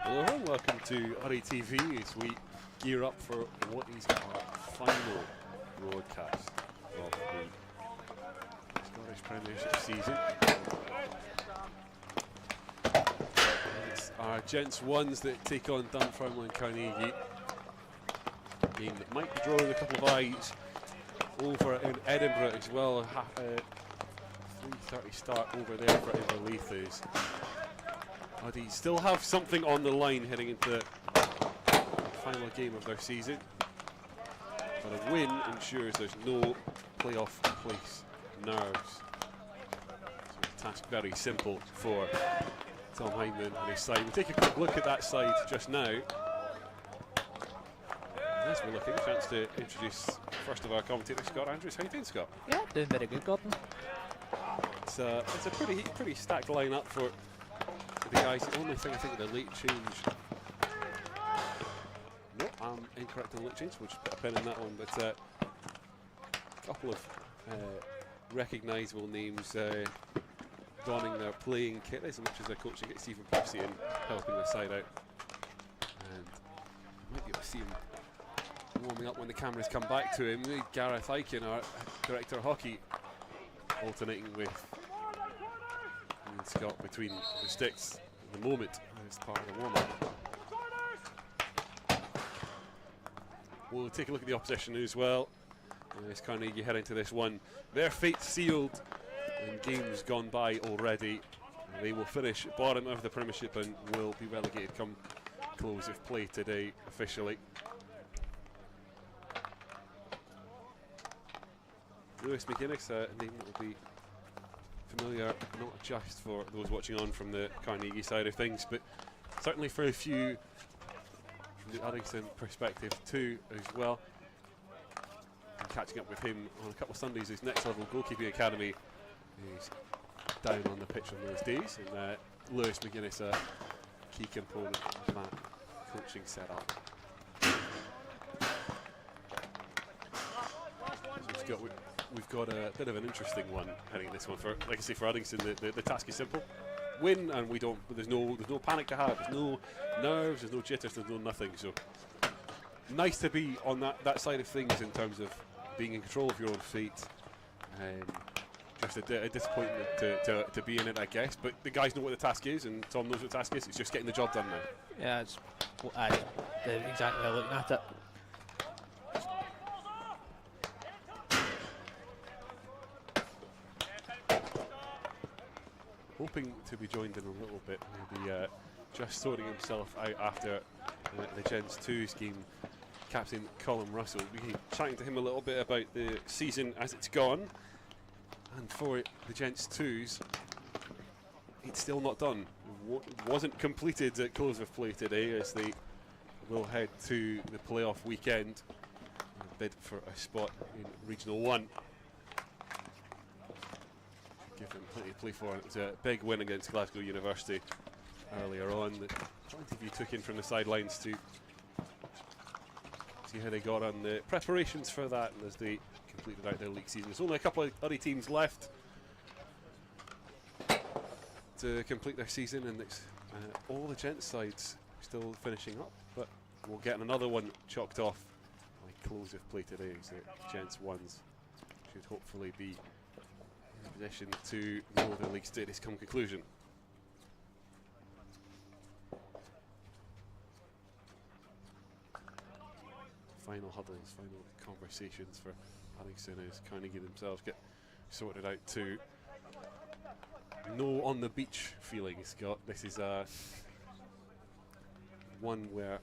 Hello and welcome to UDDY TV as we gear up for what is our final broadcast of the Scottish Premiership season. It's our Gents 1s that take on Dunfermline Carnegie. A game that might be drawing a couple of eyes over in Edinburgh as well. 3:30 start over there for Inverleith as UDDY still have something on the line heading into the final game of their season. But a win ensures there's no playoff place nerves. So the task very simple for Tom Hyndman and his side. We'll take a quick look at that side just now. As we're looking, a chance to introduce first of our commentators, Scott Andrews. How you doing, Scott? Yeah, doing very good, Gordon. It's a pretty stacked lineup for the guys. The only thing I think the late change. No, I'm incorrect on the late change. We'll just put a pin in that one. But a couple of recognisable names donning their playing kit as much as their coaching kit. Stephen Percy and helping the side out. And you might be able to see him warming up when the cameras come back to him. Gareth Aiken, our director of hockey, alternating with Scott between the sticks at the moment as part of the warm-up. We'll take a look at the opposition as well. As Carnegie head into this one, their fate sealed and games gone by already. They will finish bottom of the Premiership and will be relegated come close of play today officially. Lewis McGuinness, a name that will be familiar not just for those watching on from the Carnegie side of things, but certainly for a few from the Uddingston perspective too as well. I'm catching up with him on a couple of Sundays. His next level goalkeeping academy is down on the pitch on those days, and Lewis McGuinness, a key component of that coaching setup. So we've got a bit of an interesting one heading this one. For, like I say, for Uddingston, the task is simple: win, and we don't. There's no panic to have. There's no nerves. There's no jitters. There's no nothing. So nice to be on that side of things in terms of being in control of your own fate. Just a disappointment to be in it, I guess. But the guys know what the task is, and Tom knows what the task is. It's just getting the job done now. Yeah, it's exactly how I'm looking at it. Hoping to be joined in a little bit, maybe just sorting himself out after the Gents 2's game, Captain Colin Russell. We'll be chatting to him a little bit about the season as it's gone, and for the Gents 2's, it's still not done. Wasn't completed at close of play today, as they will head to the playoff weekend and bid for a spot in Regional 1. Give them plenty to play for. It was a big win against Glasgow University earlier on that plenty of you took in from the sidelines to see how they got on the preparations for that, and as they completed out their league season. There's only a couple of other teams left to complete their season, and it's all the Gents sides still finishing up, but we'll get another one chalked off by close of play today. So Gents 1s should hopefully be position to know the league status come conclusion. Final huddles, final conversations for Uddingston as Carnegie themselves get sorted out too. no on the beach feeling, Scott. This is one where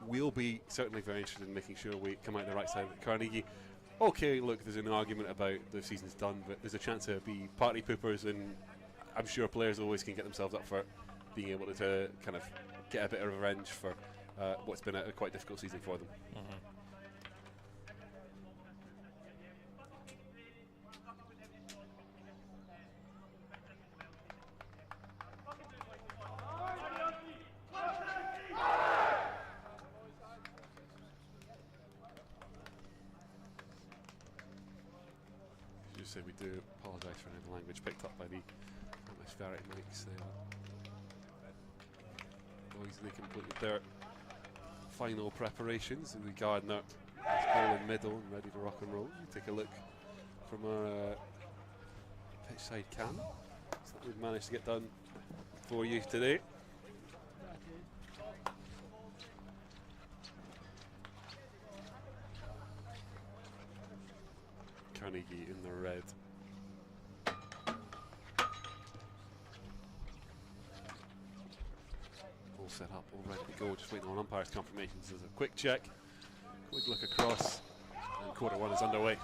we'll be certainly very interested in making sure we come out the right side of Carnegie. Okay, look, there's an argument about the season's done, but there's a chance to be party poopers, and I'm sure players always can get themselves up for being able to kind of get a bit of revenge for what's been a quite difficult season for them. So we do apologise for any of the language picked up by the atmospheric mics. Boys, they completed their final preparations. The Gardner is ball in middle and ready to rock and roll. We take a look from our pitch side cam. So that we've managed to get done for you today. Carnegie in the red. All set up, all ready to go. Just waiting on umpire's confirmations. There's a quick check, quick look across, and quarter one is underway.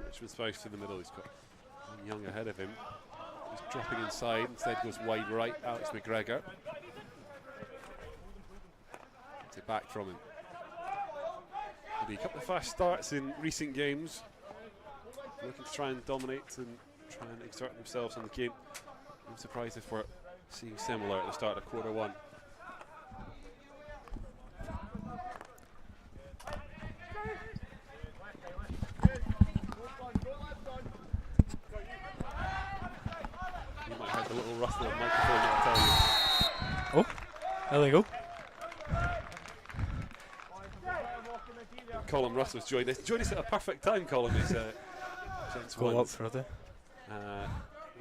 Richmond Spice to the middle. He's got Young ahead of him. He's dropping inside. Instead goes wide right. Alex McGregor. It's it back from him. A couple of fast starts in recent games. Looking to try and dominate and try and exert themselves on the game. I'm surprised if we're seeing similar at the start of quarter one. A little rustle of microphone, I'll tell you. Oh, there we go. Colin Russell's joined us. Joined us at a perfect time, Colin. Is Gents go up further.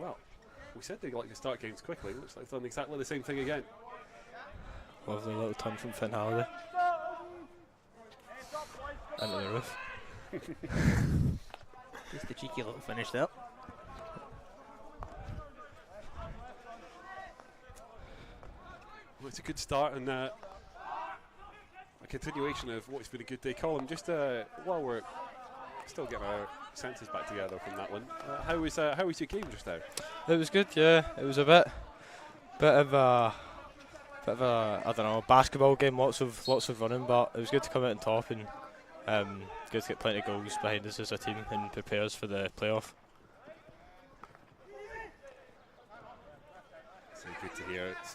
Well, we said they'd like to start games quickly. Looks like they've done exactly the same thing again. Lovely little turn from Finn Halliday. Into the roof. Just a cheeky little finish there. Well, it's a good start and a continuation of what's been a good day. Colin, just while we're still getting our senses back together from that one, how was your game just now? It was good, yeah. It was a bit of a I don't know, basketball game. Lots of running, but it was good to come out on top and good to get plenty of goals behind us as a team and prepare us for the playoff. So good to hear. It's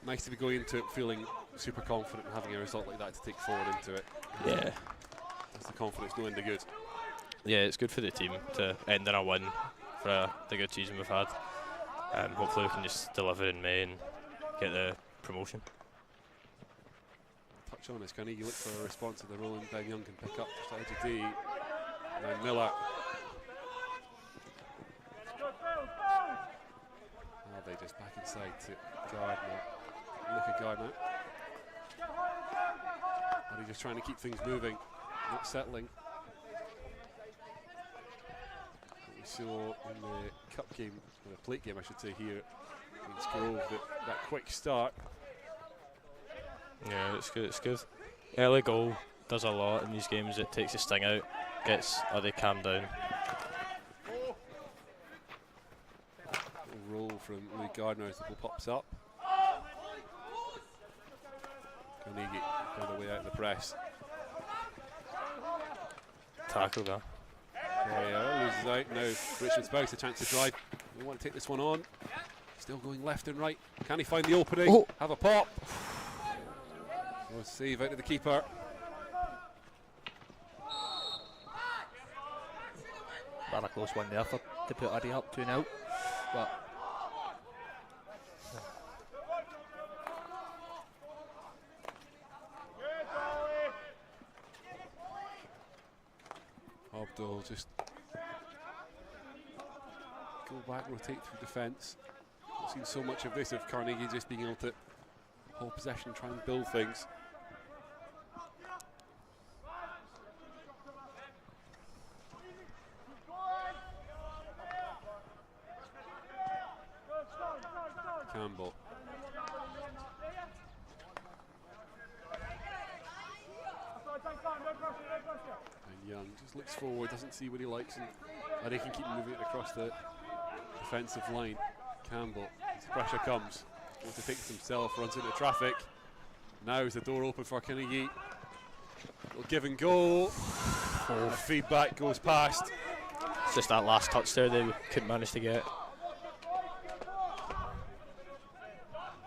nice to be going into it feeling super confident and having a result like that to take forward into it. Yeah. That's the confidence no end the good. Yeah, it's good for the team to end in a win for the good season we've had. Hopefully we can just deliver in May and get the promotion. Touch on this, Carnegie look for a response to the rolling. Ben Young can pick up just edge of D. And then Miller. They just back inside to Gardner. Look at Gardner. Are they just trying to keep things moving, not settling? What we saw in the cup game, or the plate game I should say here, against Grove, that quick start. Yeah, it's good. Early goal does a lot in these games. It takes the sting out, gets they calm down. Roll from Lee Gardner as the ball pops up. Carnegie all the way out of the press. Tackle there. Correa loses out. Now Richmond Spouse a chance to drive. They want to take this one on. Still going left and right. Can he find the opening? Oh. Have a pop. Oh, save out of the keeper. Rather close one there to put Uddy up 2-0. But Abdul just go back, rotate through defence. I've seen so much of this, of Carnegie just being able to hold possession and try and build things. Campbell. And Young just looks forward, doesn't see what he likes, and they can keep moving it across the defensive line. Campbell, as pressure comes, wants to take it himself, runs into traffic. Now is the door open for Carnegie. Little give and go. Oh, feedback goes past. It's just that last touch there they couldn't manage to get.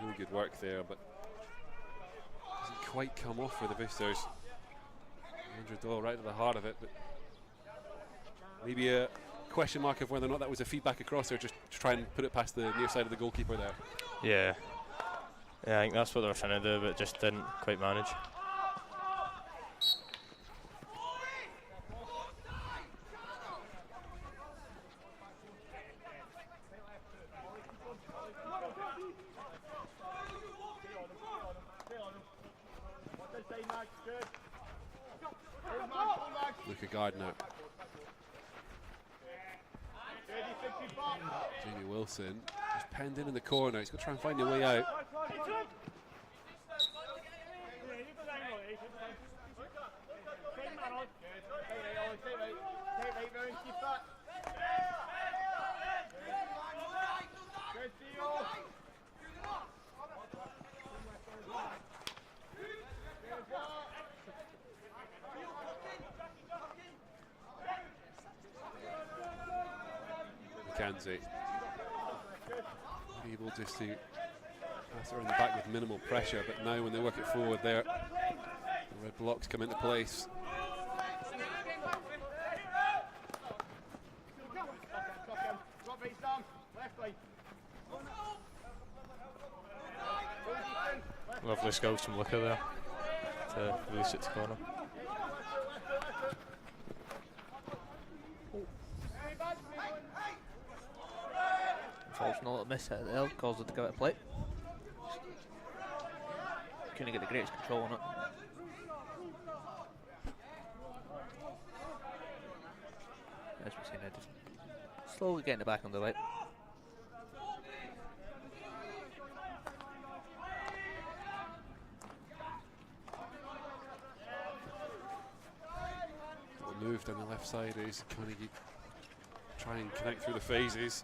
Really good work there, but doesn't quite come off for the visitors. $100 right to the heart of it, but maybe a question mark of whether or not that was a feedback across there, just to try and put it past the near side of the goalkeeper there. Yeah, I think that's what they were trying to do, but just didn't quite manage. Look at Gardner. Jamie Wilson just penned in the corner. He's got to try and find a way out. McKenzie able just to pass around the back with minimal pressure, but now when they work it forward there, the red blocks come into place. Lovely skills from Looker there to release it to corner. Unfortunate miss hit there, caused it to go out of play. Couldn't get the greatest control on it. As we've seen, it just slowly getting it back on the right. The move down the left side is Carnegie try and connect through the phases.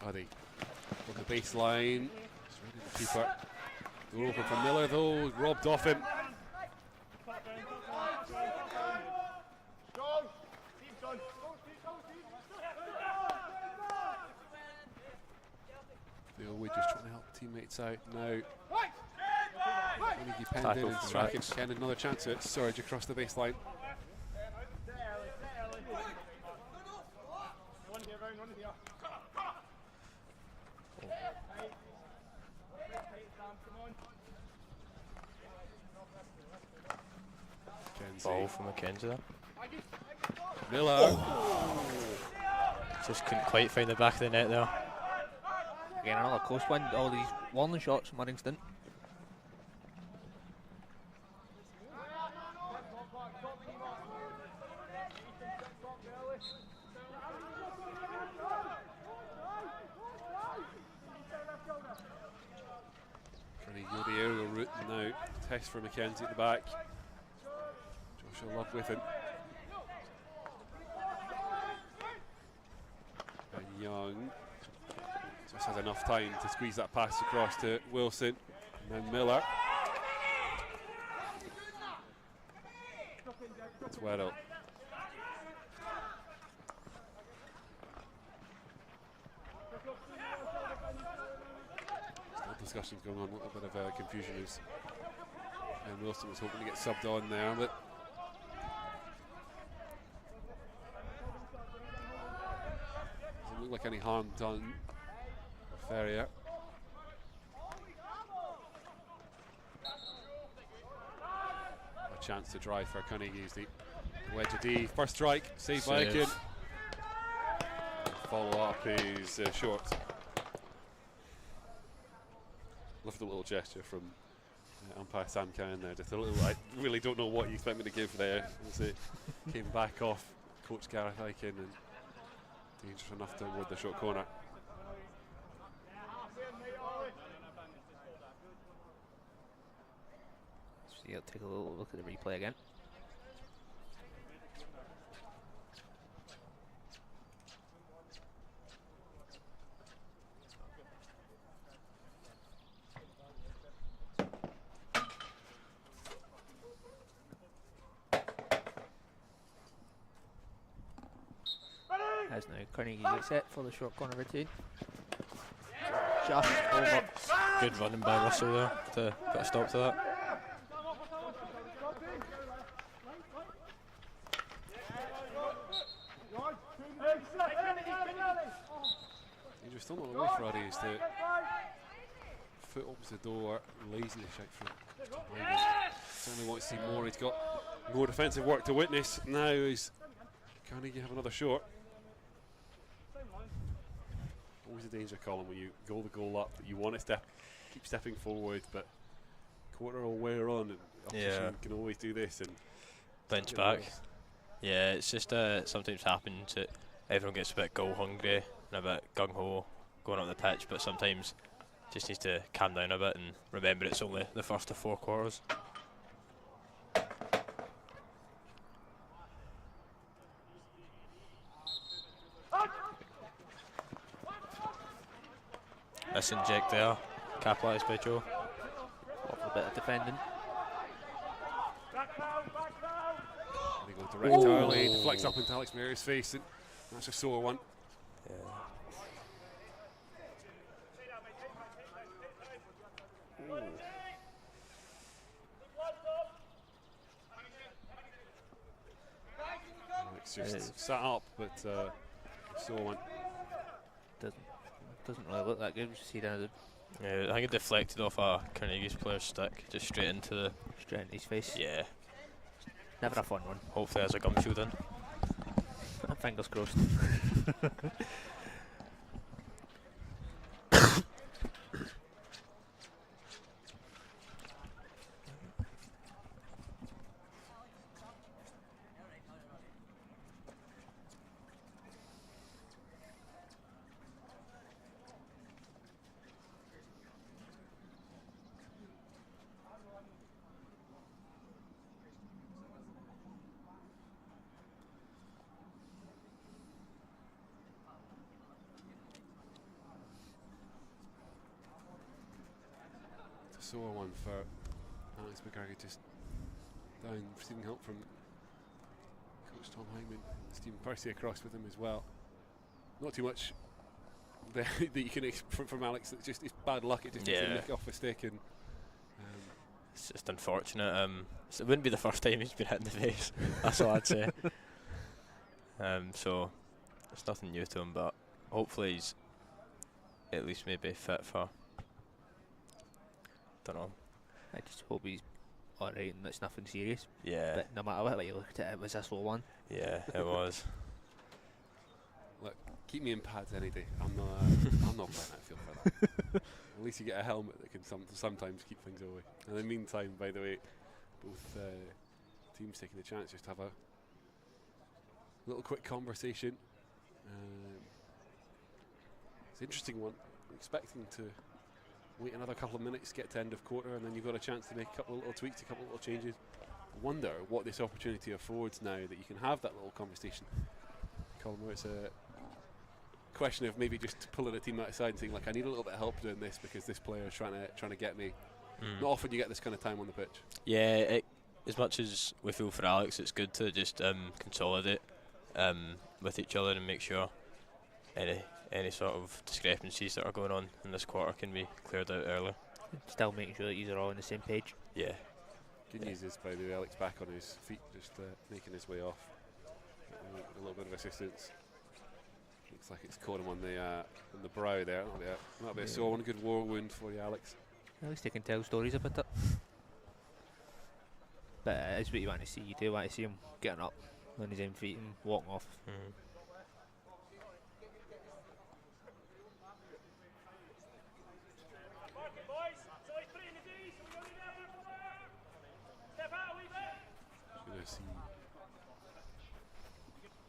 Buddy on the baseline, just ready to keeper. Door open for Miller though, robbed off him. We're just trying to help teammates out now. Carnegie penned in and striking again, another chance at surge across the baseline. Ball from McKenzie there. Miller. Oh. Just couldn't quite find the back of the net there. Again, another close one. All these warning shots from Uddingston. Trying to go the aerial route now. Test for McKenzie at the back. Joshua Love with him. And Young just has enough time to squeeze that pass across to Wilson. And then Miller. That's Weddle. Still discussions going on, a little bit of confusion is. And Wilson was hoping to get subbed on there, but doesn't look like any harm done. Ferrier. chance to drive for Carnegie as the wedge of D. First strike, saved by Aiken. Follow up is short. Love the little gesture from umpire Sam Cowan there. Just a little, I really don't know what you expect me to give there as it came back off Coach Gareth Aiken and dangerous enough toward the short corner. So you'll take a little look at the replay again. As now Carnegie gets set for the short corner routine. Just over. Good running by Russell there to put a stop to that. You're still not away for Addy is the foot opposite the door, lazy to shout from certainly wants to see more. He's got more defensive work to witness. Now is Carnegie have another short. Always a danger column when you goal the goal up that you want to keep stepping forward, but quarter will wear on and opposition can always do this and bounce back. Yeah, it's just sometimes happens that everyone gets a bit goal hungry and a bit gung ho going up the pitch, but sometimes just needs to calm down a bit and remember it's only the first of 4 quarters. Miss inject there, capitalised by Joe. Off a bit of defending. They go direct early, deflects up into Alex Mary's face, and that's a sore one. Yeah. Alex just sat up, but sore one. Doesn't really look that good. We see down Yeah, I think it deflected off a Carnegie's player's stick, just straight into his face. Yeah. Never a fun one. Hopefully there's a gum shield in. Fingers crossed. Sore one for Alex McGregor, just down, receiving help from Coach Tom Hyman, Stephen Percy across with him as well. Not too much that you can expect from Alex. It's just it's bad luck. It just gets a nick off a stick, and it's just unfortunate. So it wouldn't be the first time he's been hit in the face. That's all I'd say. So it's nothing new to him, but hopefully he's at least maybe fit for. Don't know. I just hope he's alright and it's nothing serious. Yeah. But no matter what way you look at it, it was a slow one. Yeah, it was. Look, keep me in pads any day. I'm not playing that field for that. At least you get a helmet that can sometimes keep things away. And in the meantime, by the way, both teams taking the chance just to have a little quick conversation. It's an interesting one. I'm expecting to wait another couple of minutes, get to end of quarter, and then you've got a chance to make a couple of little tweaks, a couple of little changes. I wonder what this opportunity affords now that you can have that little conversation. Colin, where it's a question of maybe just pulling a team outside and saying, like, I need a little bit of help doing this because this player is trying to get me. Not often you get this kind of time on the pitch. Yeah, as much as we feel for Alex, it's good to just consolidate with each other and make sure any sort of discrepancies that are going on in this quarter can be cleared out early. Still making sure that you are all on the same page. Yeah. Good news is, by the way, Alex back on his feet, just making his way off. A little bit of assistance. Looks like it's caught him on the brow there. That'll be a sore one. Good war wound for you, Alex. At least they can tell stories about it. But it's what you want to see. You do want to see him getting up on his own feet and walking off. Going to see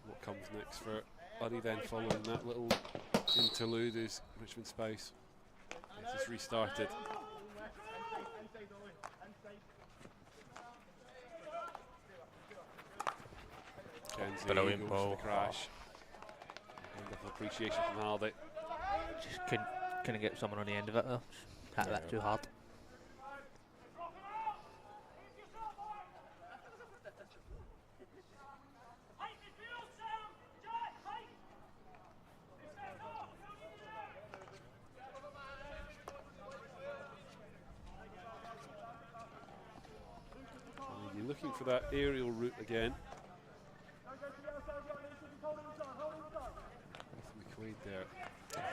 what comes next for Uddy then, following that little interlude as Richmond Spice gets us restarted. Kenzie Brilliant goes ball. for the crash. Wonderful appreciation from Haldick. Just couldn't get someone on the end of it though. Hit that too hard. You're looking for that aerial route again. McQuaid there,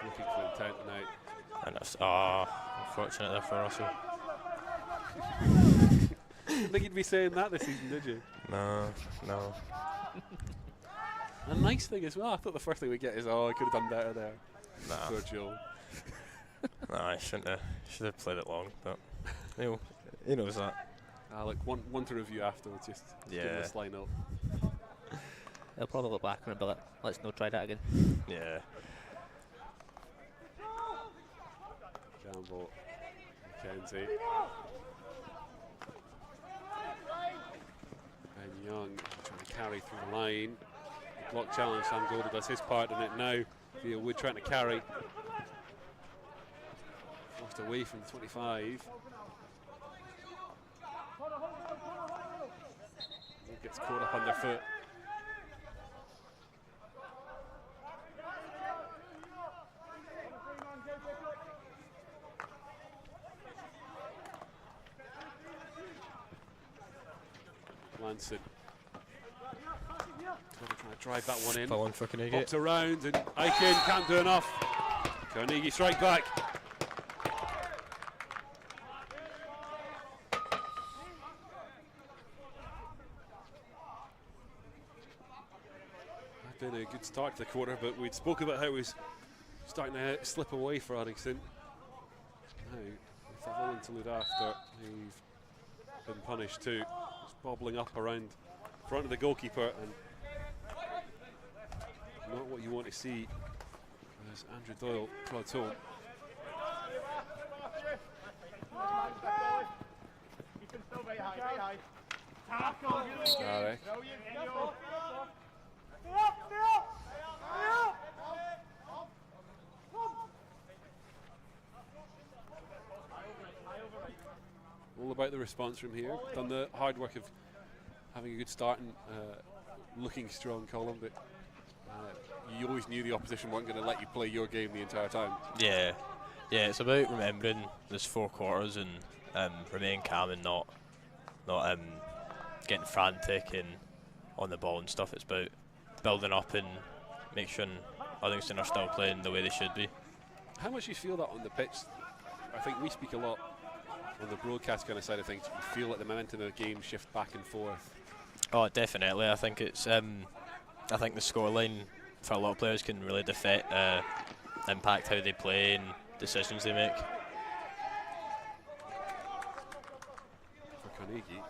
looking for intent now. And that's unfortunate there for Russell. Didn't think you'd be saying that this season, did you? No. A nice thing as well. I thought the first thing we get is, oh, I could have done better there. Nah. Poor Joel. No, I shouldn't have. Should have played it long, but he knows that. Look, one to review afterwards, just give him a sly note. He'll probably look back on it, but let's not try that again. Yeah. Gamble, McKenzie. And Young trying to carry through the line. The block challenge, Sam Goldie does his part in it now. Theo Wood trying to carry. Forced away from the 25. Gets caught up underfoot. Lanson trying to drive that one in. Full on for Carnegie. Pops around and Aiken can't do enough. Carnegie strike back. Been a good start to the quarter, but we'd spoke about how it was starting to slip away for Uddingston. Now, with a full interlude after, they've been punished too. Just bobbling up around front of the goalkeeper, and not what you want to see as Andrew Doyle prods home. Derek. All about the response from here. Done the hard work of having a good start and looking strong, Colin, but you always knew the opposition weren't going to let you play your game the entire time. Yeah, it's about remembering there's 4 quarters and remaining calm and not getting frantic and on the ball and stuff. It's about building up and make sure Uddingston are still playing the way they should be. How much do you feel that on the pitch? I think we speak a lot on the broadcast kind of side of things. You feel like the momentum of the game shift back and forth. Oh, definitely. I think it's. I think the scoreline for a lot of players can really impact how they play and decisions they make. For Carnegie,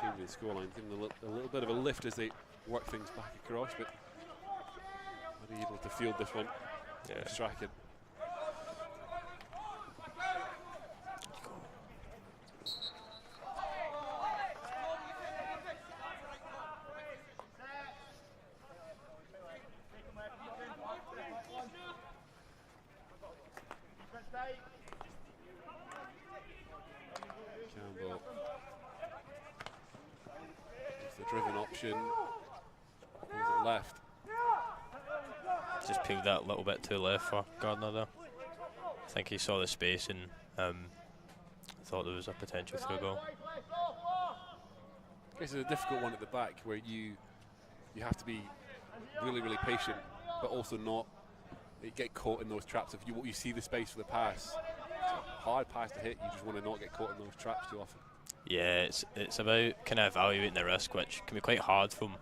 changing the scoreline, giving a little bit of a lift as they work things back across, but are they able to field this one? Yeah. Striking. Campbell. It's the driven option. Pulls it left. Just peeled that a little bit too left for Gardner there. I think he saw the space and thought there was a potential through goal. This is a difficult one at the back where you have to be really, really patient, but also not get caught in those traps. If you see the space for the pass, it's a hard pass to hit, you just want to not get caught in those traps too often. Yeah, it's about kind of evaluating the risk, which can be quite hard from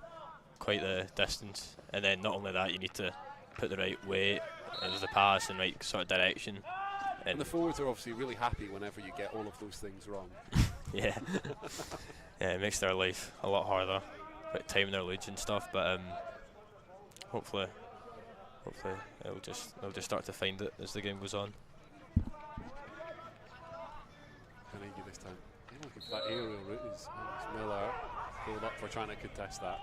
quite the distance. And then not only that, you need to put the right weight of the pass and right sort of direction. And the forwards are obviously really happy whenever you get all of those things wrong. Yeah, yeah, it makes their life a lot harder, like timing their leads and stuff. But hopefully they'll just start to find it as the game goes on. Carnegie this time. They're looking for that aerial route. Is Miller pulled up for trying to contest that.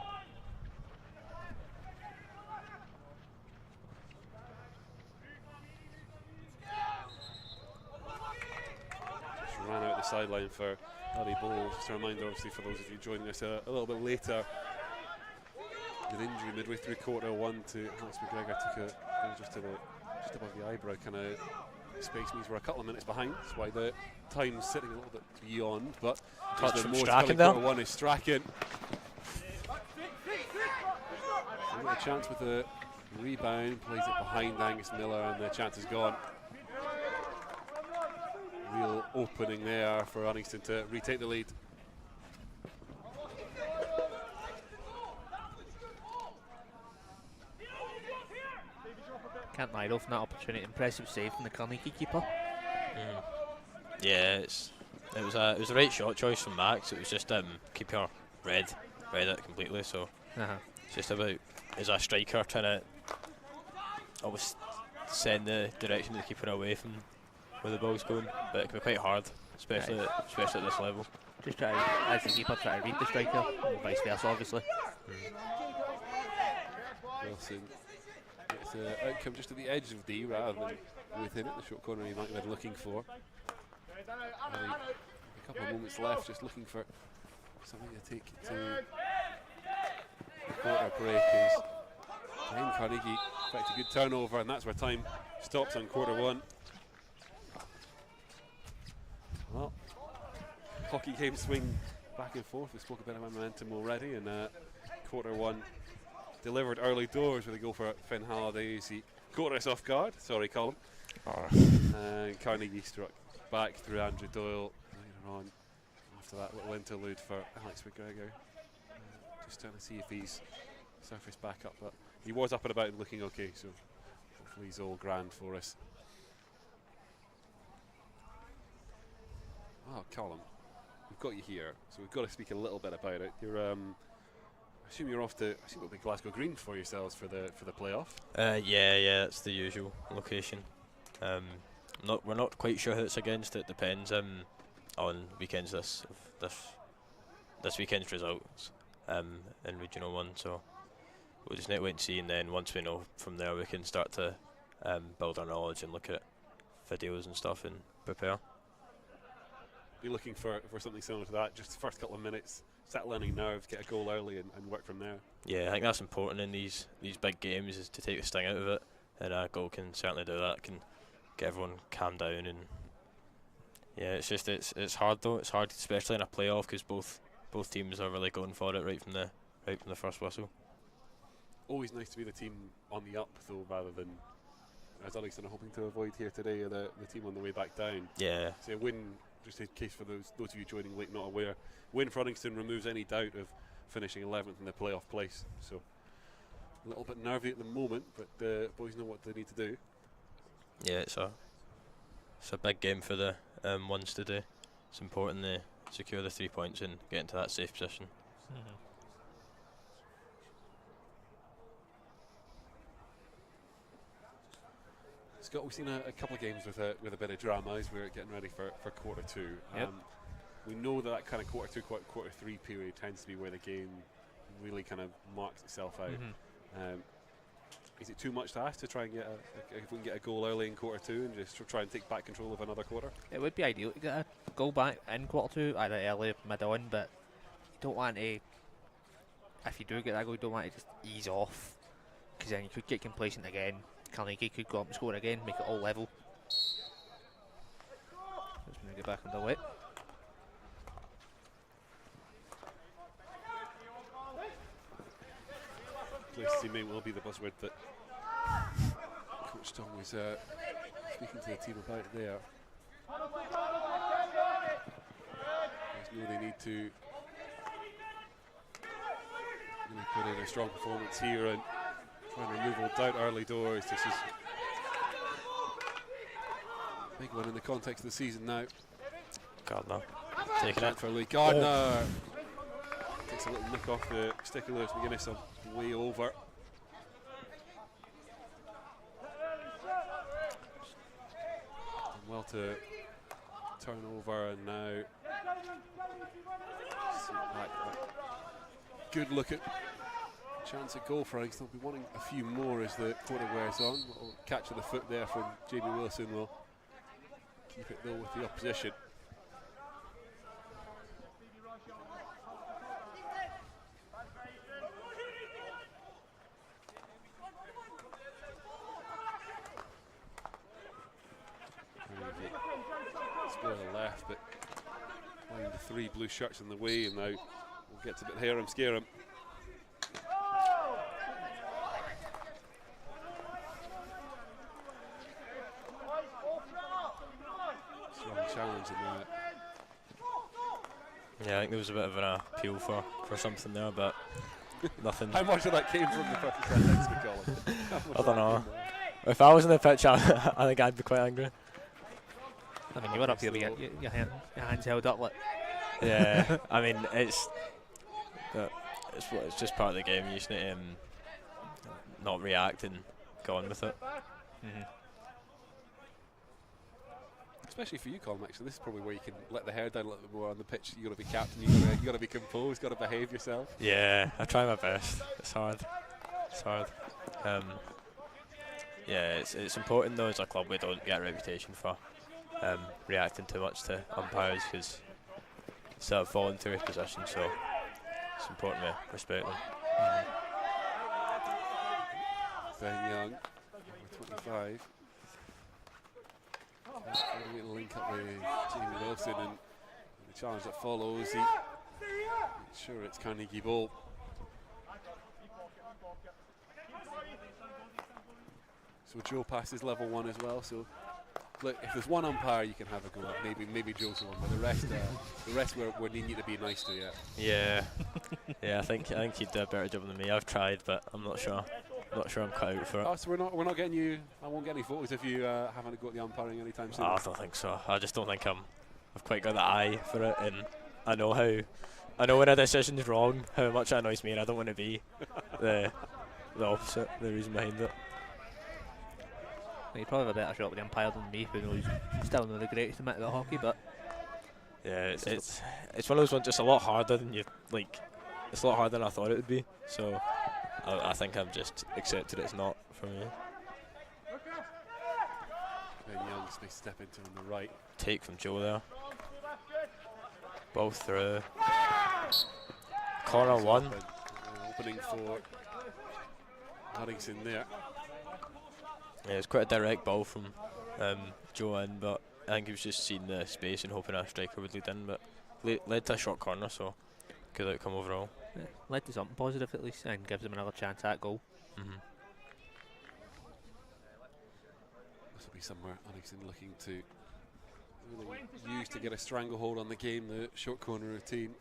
Just ran out the sideline for Paddy Bowles. Just a reminder, obviously, for those of you joining us a little bit later, with injury midway through quarter one to Alex McGregor, took a goal just above the eyebrow, kind of space means we're a couple of minutes behind. That's why the time's sitting a little bit beyond. But touch from more Strachan there. Quarter one is Strachan. So a chance with the rebound, plays it behind Angus Miller, and the chance is gone. Real opening there for Uddingston to retake the lead. Can't lie off that opportunity. Impressive save from the Carnegie keeper. Yeah, it was the right shot choice from Max. It was just keeper read it completely. So it's just about, as a striker, trying to always send the direction of the keeper away from where the ball's going. But it can be quite hard, especially at this level. Just try as the keeper try to read the striker, and vice versa, obviously. Wilson gets the outcome just at the edge of D rather than within it. The short corner he might have been looking for. Really, a couple of moments left, just looking for something to take to the quarter break. Is behind Carnegie, in fact, a good turnover, and that's where time stops on quarter one. Well, hockey game swing back and forth. We spoke a bit about momentum already, and quarter one delivered early doors with a goal for Finn Halliday. He caught us off guard. Sorry, Colin. And Carnegie struck back through Andrew Doyle later on. After that little interlude for Alex McGregor. Just trying to see if he's surfaced back up, but he was up and about and looking okay, so hopefully he's all grand for us. Oh, Colin, we've got you here, so we've got to speak a little bit about it. You're, I assume you're off to, I assume it'll be Glasgow Green for yourselves for the playoff. Yeah, it's the usual location. We're not quite sure who it's against. It depends on weekends this weekend's results in Regional 1. So we'll just need to wait and see, and then once we know from there, we can start to build our knowledge and look at videos and stuff and prepare. Be looking for something similar to that. Just the first couple of minutes, settle any nerves, get a goal early, and work from there. Yeah, I think that's important in these big games, is to take the sting out of it, and a goal can certainly do that. Can get everyone calmed down, and yeah, it's hard though. It's hard, especially in a playoff, because both teams are really going for it right from the first whistle. Always nice to be the team on the up though, rather than, as Uddingston are hoping to avoid here today, the team on the way back down. Yeah. So a win, just in case for those of you joining late not aware, win for Uddingston removes any doubt of finishing 11th in the playoff place. So a little bit nervy at the moment, but the boys know what they need to do. Yeah, it's a big game for the ones to do. It's important they secure the 3 points and get into that safe position. Scott, we've seen a couple of games with a bit of drama as we're getting ready for quarter two. We know that kind of quarter two, quarter three period tends to be where the game really kind of marks itself out. Is it too much to ask to try and get if we can get a goal early in quarter two and just try and take back control of another quarter? It would be ideal to get a goal back in quarter two, either early or mid on, but you don't want to, if you do get that goal, you don't want to just ease off, because then you could get complacent again. Carnegie could go up and score again, make it all level. Let's move it back underway. Place teammate will be the buzzword that Coach Tom was speaking to the team about there. There's know they need to really put in a strong performance here and try and remove all doubt early doors. This is a big one in the context of the season now. Gardner taking it For Lee Gardner. Takes a little nick off the stick of Lewis McGuinness on the way over. Well to turn over and now good look at chance at goal for Uddingston. They'll be wanting a few more as the quarter wears on. Little catch of the foot there from Jamie Wilson will keep it though with the opposition. Square the left, but playing the three blue shirts in the way, and now we'll get to a bit hair him, scare him. Strong challenge in that. Yeah, I think there was a bit of an appeal for something there, but nothing. How much of that came from the 50 cent extra Colin? I don't know. If I was in the pitch, I think I'd be quite angry. I mean, you were up here with your hands held up like. Yeah, I mean, it's just part of the game. You just need to not react and go on with it. Especially for you, Colin, actually, this is probably where you can let the hair down a little bit more on the pitch. You've got to be captain, you've got to be composed, got to behave yourself. Yeah, I try my best. It's hard. It's hard. Yeah, it's important though as a club we don't get a reputation for reacting too much to umpires, because it's a voluntary position, so it's important to respect them. Ben Young, number 25. A link up with Jamie Wilson, and the challenge that follows, he makes sure it's Carnegie ball. So Joe passes level 1 as well. So look, if there's one umpire you can have a go at, maybe Joe's the one, but the rest we're needing to be nice to. Yeah, yeah. I think he'd do a better job than me. I've tried, but I'm not sure. Not sure I'm cut out for it. Oh, so we're not getting you. I won't get any photos if you haven't got the umpiring anytime soon. I don't think so. I just don't think I've quite got the eye for it, and I know when a decision's wrong, how much it annoys me, and I don't want to be the opposite, the reason behind it. Well, you probably have a better shot with the umpire than me, who knows still not the greatest admit about hockey, but yeah, it's one of those ones. Just a lot harder than you like. It's a lot harder than I thought it would be. So I think I've just accepted it's not for me. Ben Young's nice step into on the right. Take from Joe there. Both through. Corner one. Opening for Uddingston there. Yeah, it's quite a direct ball from Joe in, but I think he was just seeing the space and hoping a striker would lead in, but led to a short corner, so good outcome overall. yeah, led to something positive at least, and gives him another chance at goal. This will be somewhere Uddingston looking to really use to get a stranglehold on the game, the short corner routine.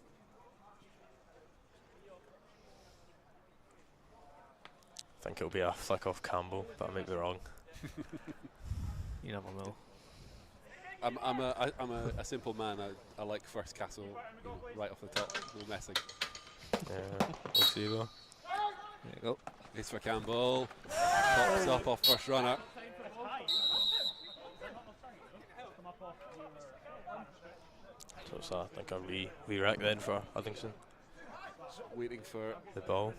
I think it'll be a flick off Campbell, but I might be wrong. You never know. I'm a simple man. I like first castle, right off the top, no messing. Yeah, we'll see though. There you go. It's for Campbell. Pops up off first runner. So it's I think a re-rack then for Uddingston. Waiting for The ball.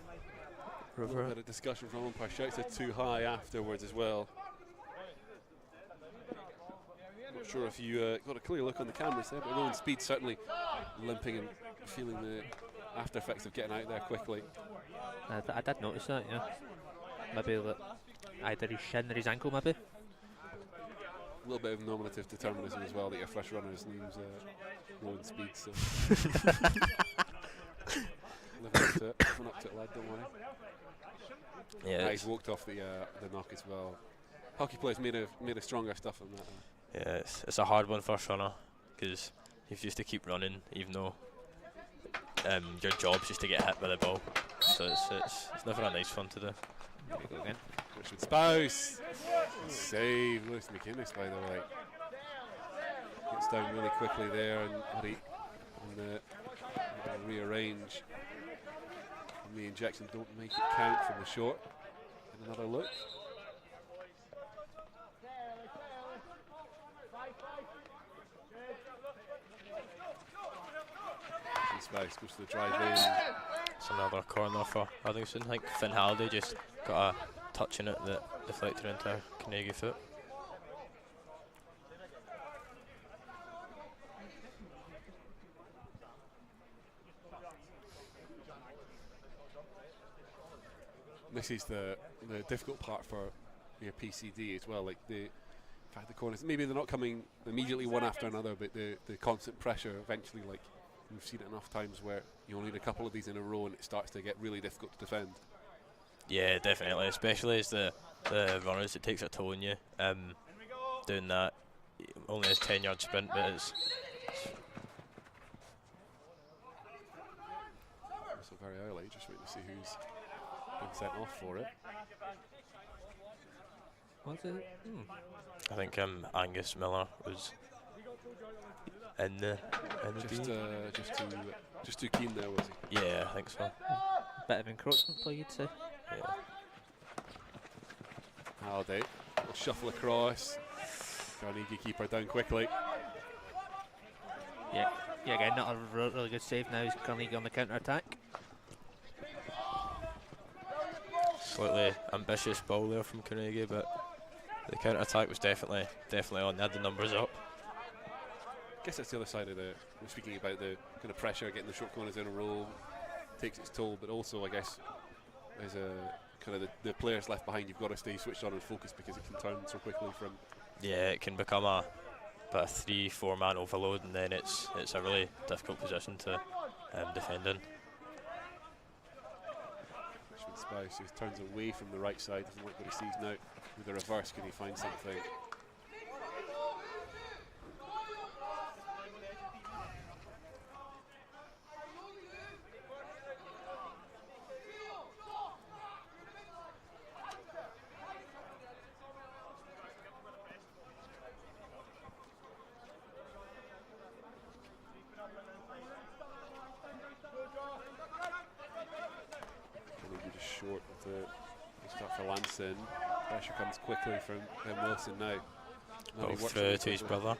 a little bit of discussion from umpire. Shouts it too high afterwards as well. Not sure if you got a clear look on the cameras there, but Rowan Speed certainly limping and feeling the after effects of getting out there quickly. I did notice that, yeah. Maybe either his shin or his ankle, maybe. A little bit of nominative determinism as well, that your first runner's name's Rowan Speed. So living up to it, lad, don't worry. Yeah, He's walked off the knock as well. Hockey players made a stronger stuff than that. yeah, it's a hard one first runner, because you've just to keep running, even though your job's just to get hit by the ball. So it's never a nice fun to do. There we go again. Richmond Spouse. Save. Lewis McInnes, by the way. Gets down really quickly there and hurry and rearrange. And the injection don't make it count from the short. And another look. Spouse goes to the drive in. It's another corner for Uddingston. I think Finn Halliday just got a touch in it that deflected into a Carnegie foot. This is the difficult part for your PCD as well. Like the fact the corners, maybe they're not coming immediately one after another, but the constant pressure eventually, like we've seen it enough times where you only need a couple of these in a row and it starts to get really difficult to defend. Yeah, definitely, especially as the runners, it takes a toll on you. Doing that, only a 10-yard sprint, but it's also very early. Just wait to see who's been sent off for it. What's it? I think Angus Miller was in the just too keen there, was he? Yeah, I think so. Bit of encroachment play, you'd say. Yeah. Halliday will shuffle across. Carnegie keeper down quickly. Yeah, again, not a really good save now. He's Carnegie on the counter attack. Slightly ambitious ball there from Carnegie, but the counter attack was definitely on. They had the numbers up. I guess that's the other side of we're speaking about the kind of pressure, getting the short corners in a row, takes its toll, but also I guess as a kind of the players left behind, you've got to stay switched on and focused because it can turn so quickly from. Yeah, it can become a 3-4 man overload, and then it's a really difficult position to defend in. Richmond Spouse, who turns away from the right side, doesn't like what he sees now. With the reverse, can he find something? Short with the start for Lanson. Pressure comes quickly from Wilson now. Ball through to his brother.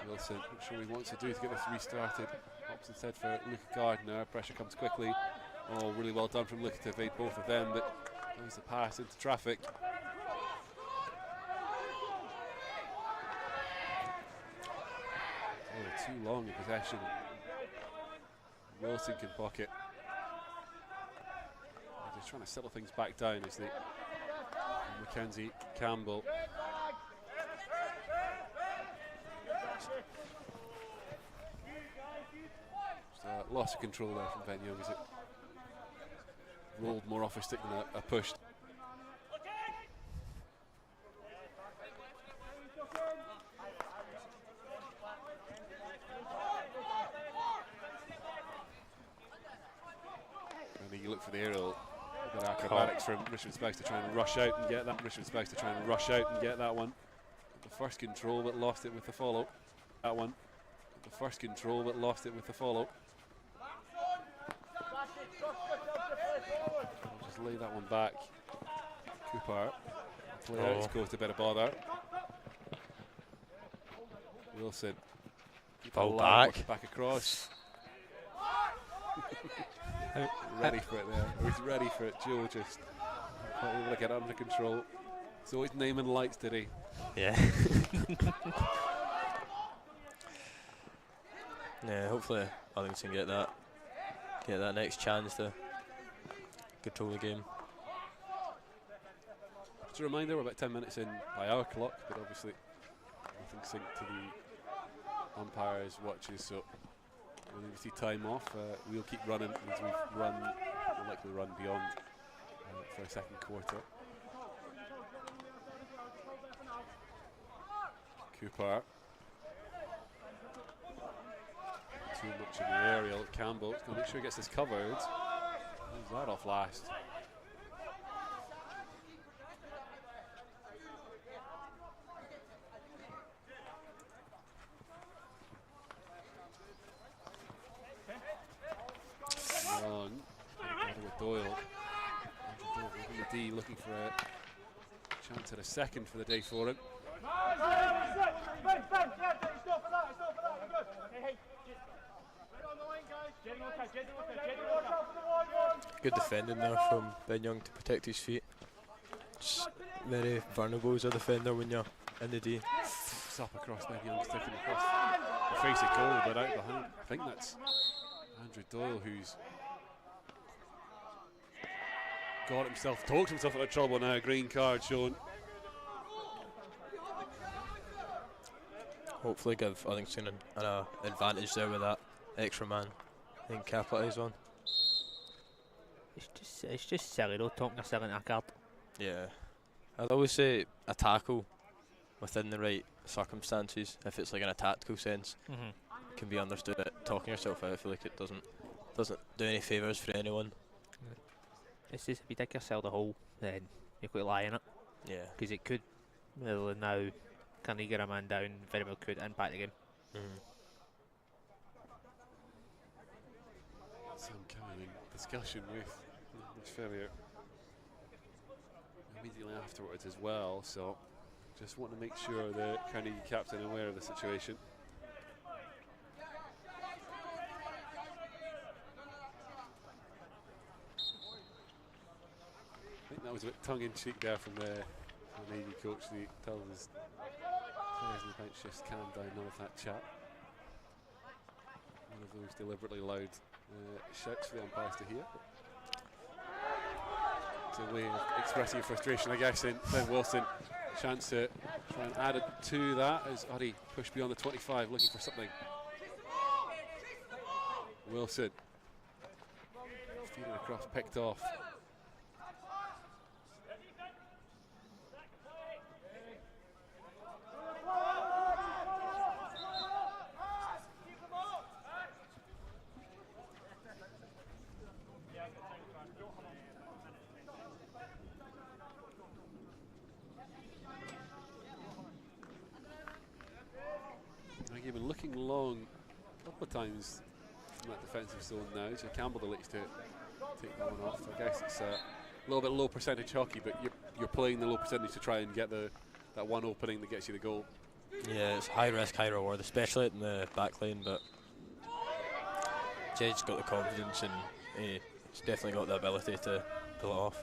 Wilson, not sure what he wants to do to get this restarted. Opts instead for Luca Gardner. Pressure comes quickly. Oh, really well done from Luca to evade both of them, but there's the pass into traffic. Too long in possession. Wilson can pocket. They're just trying to settle things back down as they Mackenzie Campbell. Just a loss of control there from Ben Young as it rolled more off a stick than a push. You look for the aerial, a bit acrobatics from Richmond Spouse to try and rush out and get that. Richmond Spouse to try and rush out and get that one. The first control, but lost it with the follow. That one. The first control, but lost it with the follow. I'll just lay that one back. Cooper. Play out, it's caused a bit of bother. Wilson. Ball back. Back across. Ready for it there. He's ready for it. Joe just not able to get under control. So he's naming lights, did he? Yeah. Yeah, hopefully Uddingston get that next chance to control the game. Just a reminder, we're about 10 minutes in by our clock, but obviously nothing synced to the umpires' watches, so we'll need to see time off. We'll keep running as we'll likely run beyond for a second quarter. Cooper. Too much in the aerial. Campbell going to make sure he gets this covered. Who's that off last? On. With Doyle. Doyle in the D looking for a chance at a second for the day for him. Good defending there from Ben Young to protect his feet. Just very vulnerable as a defender when you're in the D. It's up across Ben Young, sticking across the face of goal, but out behind. I think that's Andrew Doyle who's talked himself out of trouble now. Green card shown. Hopefully give Uddingston an advantage there with that extra man and capitalise on. It's just silly though, talking yourself into a card. Yeah. I'd always say a tackle within the right circumstances, if it's like in a tactical sense, can be understood. But talking yourself out, I feel like it doesn't do any favours for anyone. It's just if you dig yourself the hole, then you've got to lie in it. Yeah. Because it could, well now, can he get a man down? Very well could impact the game. Some kind of discussion with Miss Ferrier immediately afterwards as well, so just want to make sure the Carnegie captain aware of the situation. I think that was a bit tongue-in-cheek there from the Navy coach. He tells his players on the bench just calm down, none of that chat. One of those deliberately loud shouts for the umpires to hear. It's a way of expressing your frustration, I guess, in Ben Wilson. Chance to try and add it to that as Uddy pushed beyond the 25, looking for something. Wilson feeding across, picked off. He's been looking long a couple of times from that defensive zone now, so Campbell elects to take that one off. I guess it's a little bit low percentage hockey, but you're playing the low percentage to try and get that one opening that gets you the goal. Yeah, it's high risk, high reward, especially in the back line, but Jed's got the confidence and he's definitely got the ability to pull it off.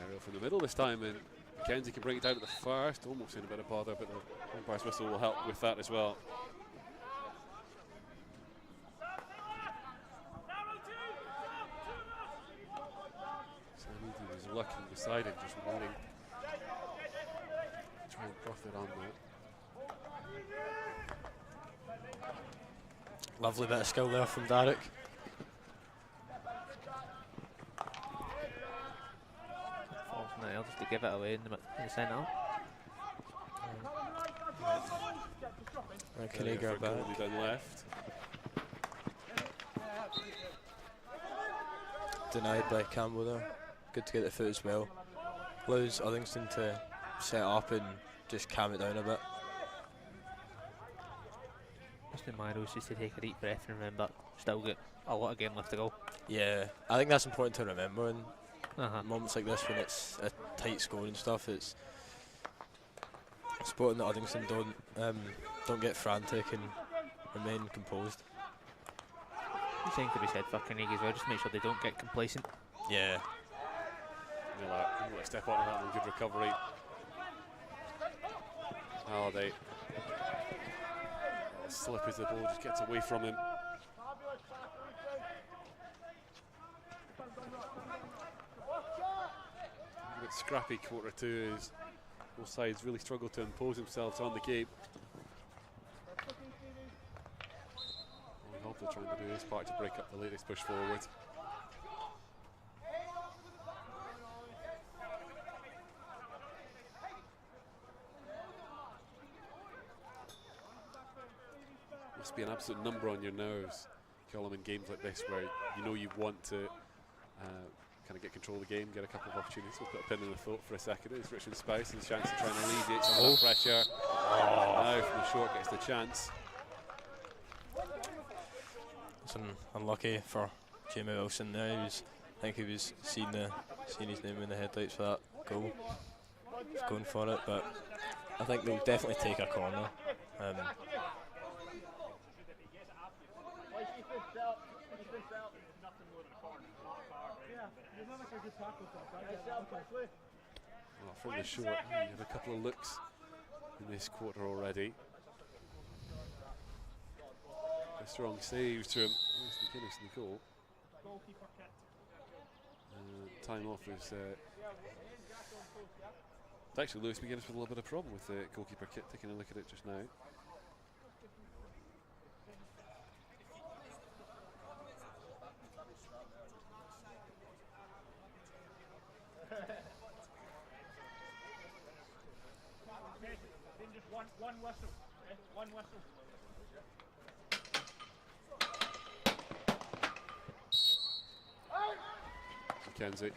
Aerial from the middle this time, and Mackenzie can bring it down at the first, almost in a bit of bother, but the umpire's whistle will help with that as well. So he was looking, decided, just waiting to try and profit on that. Lovely bit of skill there from Derek. Now just to give it away in the centre. Can he go back? Done left. Denied by Campbell there. Good to get the foot as well. Allows Uddingston to set up and just calm it down a bit. Just in my nose, just to take a deep breath and remember, still got a lot of game left to go. Yeah, I think that's important to remember in moments like this when it's a tight score and stuff. It's important that Uddingston don't get frantic and remain composed. The same could be said for Carnegie as well, just make sure they don't get complacent. Yeah. You want to step on that and good recovery. Halliday. Slip as the ball just gets away from him. A bit scrappy quarter two as both sides really struggle to impose themselves on the game. Hope they're trying to do his part to break up the latest push forward. must be an absolute number on your nerves, Colin, in games like this where you know you want to kind of get control of the game, get a couple of opportunities. We'll put a pin in the thought for a second. It's Richmond Spice and the chance to try and alleviate some of that pressure. Now from the short gets the chance. It's unlucky for Jamie Wilson there. I think he was seeing his name in the headlights for that goal. He's going for it, but I think they'll definitely take a corner. Well, from the short, you have a couple of looks in this quarter already. A strong save to him. Nice McGuinness in the goal. Time off is. It's actually Lewis McGuinness with a little bit of problem with the goalkeeper kit. Taking a look at it just now. One whistle. One whistle. Mackenzie.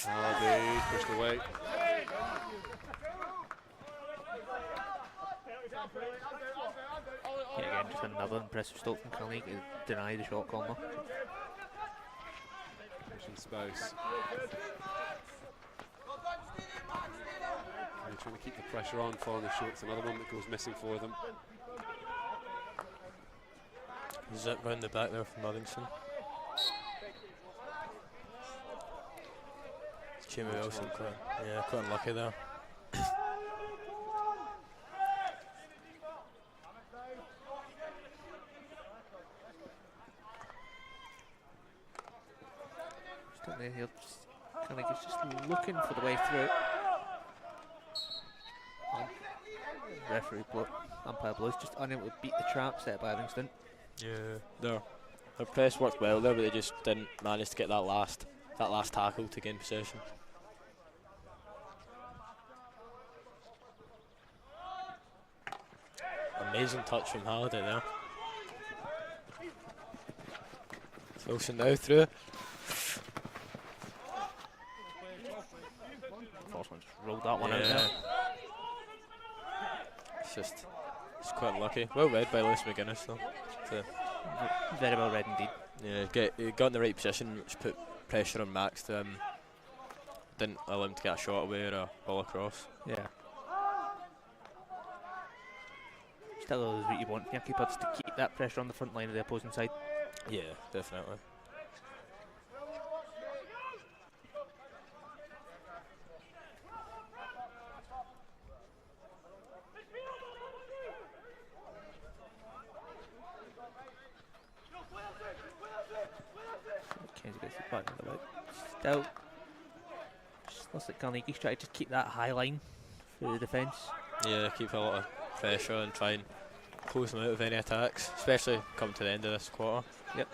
Hardy pushed away. Yeah, again, just another impressive stop from Carnegie to deny the shot corner. Spouse. They're trying to keep the pressure on following the shorts. Another one that goes missing for them. Zip round the back there from Uddingston. Jamie Wilson quite unlucky there. Carnegie's just looking for the way through. Referee umpire Blues just unable to beat the trap set by Uddingston. Yeah, their press worked well there, but they just didn't manage to get that last tackle to gain possession. Amazing touch from Halliday there. Wilson now through. First one just rolled that one out there. It's quite unlucky. Well read by Lewis McGuinness though. Very well read indeed. Yeah, he got in the right position, which put pressure on Max to didn't allow him to get a shot away or a ball across. Yeah. Still is what you want from your keeper, just to keep that pressure on the front line of the opposing side. Yeah, definitely. Still, just looks like Carnegie's trying to just keep that high line through the defence. Yeah, keep a lot of pressure and try and close them out of any attacks, especially come to the end of this quarter. Yep.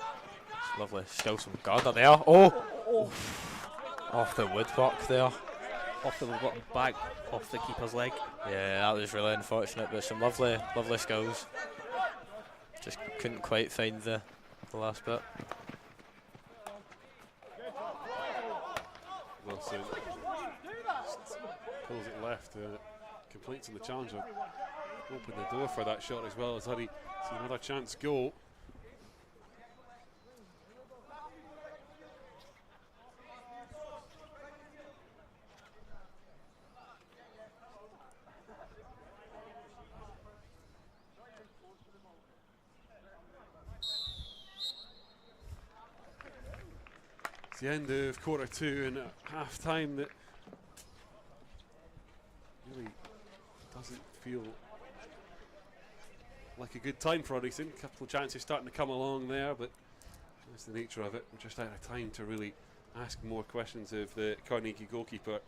It's lovely. Still some Gardner there. Oh! Off the woodwork there. Off the bottom back, off the keeper's leg. Yeah, that was really unfortunate, but some lovely skills. Just couldn't quite find the last bit. Wilson pulls it left. Complaints on the challenger. Open the door for that shot as well as Huddy. See another chance go. It's the end of quarter two and at half time that really doesn't feel like a good time for Uddingston. A couple of chances starting to come along there, but that's the nature of it. We're just out of time to really ask more questions of the Carnegie goalkeeper.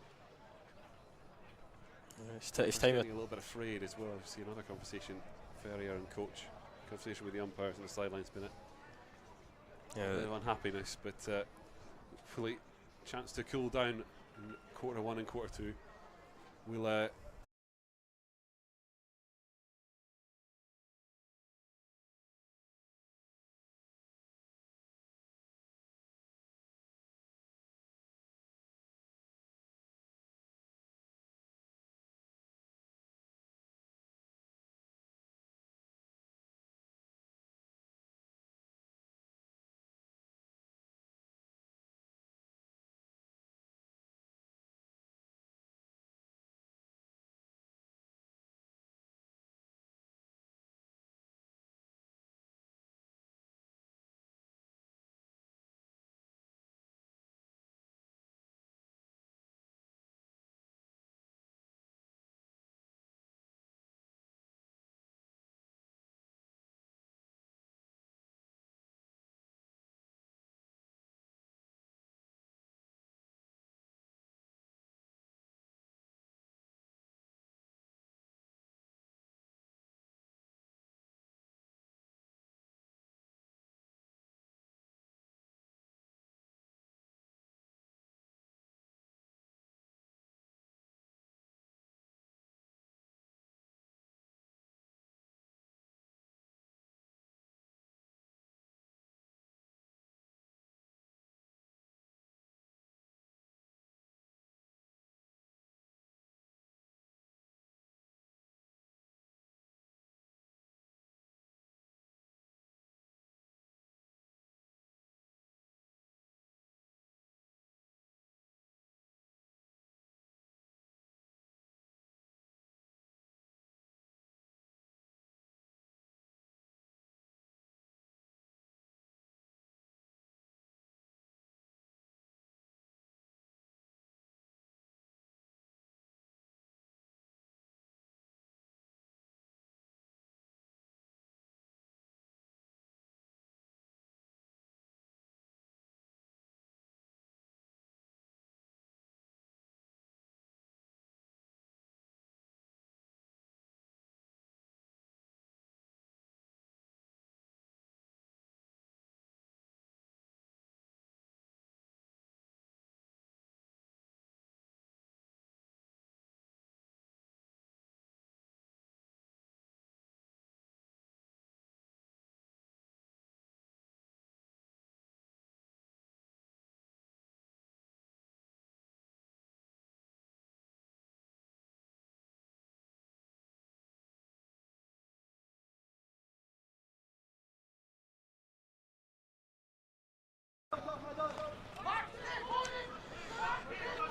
It's time. Getting a little bit afraid as well. See another conversation, Ferrier and coach. Conversation with the umpires on the sidelines been it. Yeah. A bit of unhappiness, but hopefully chance to cool down in quarter one and quarter two. We'll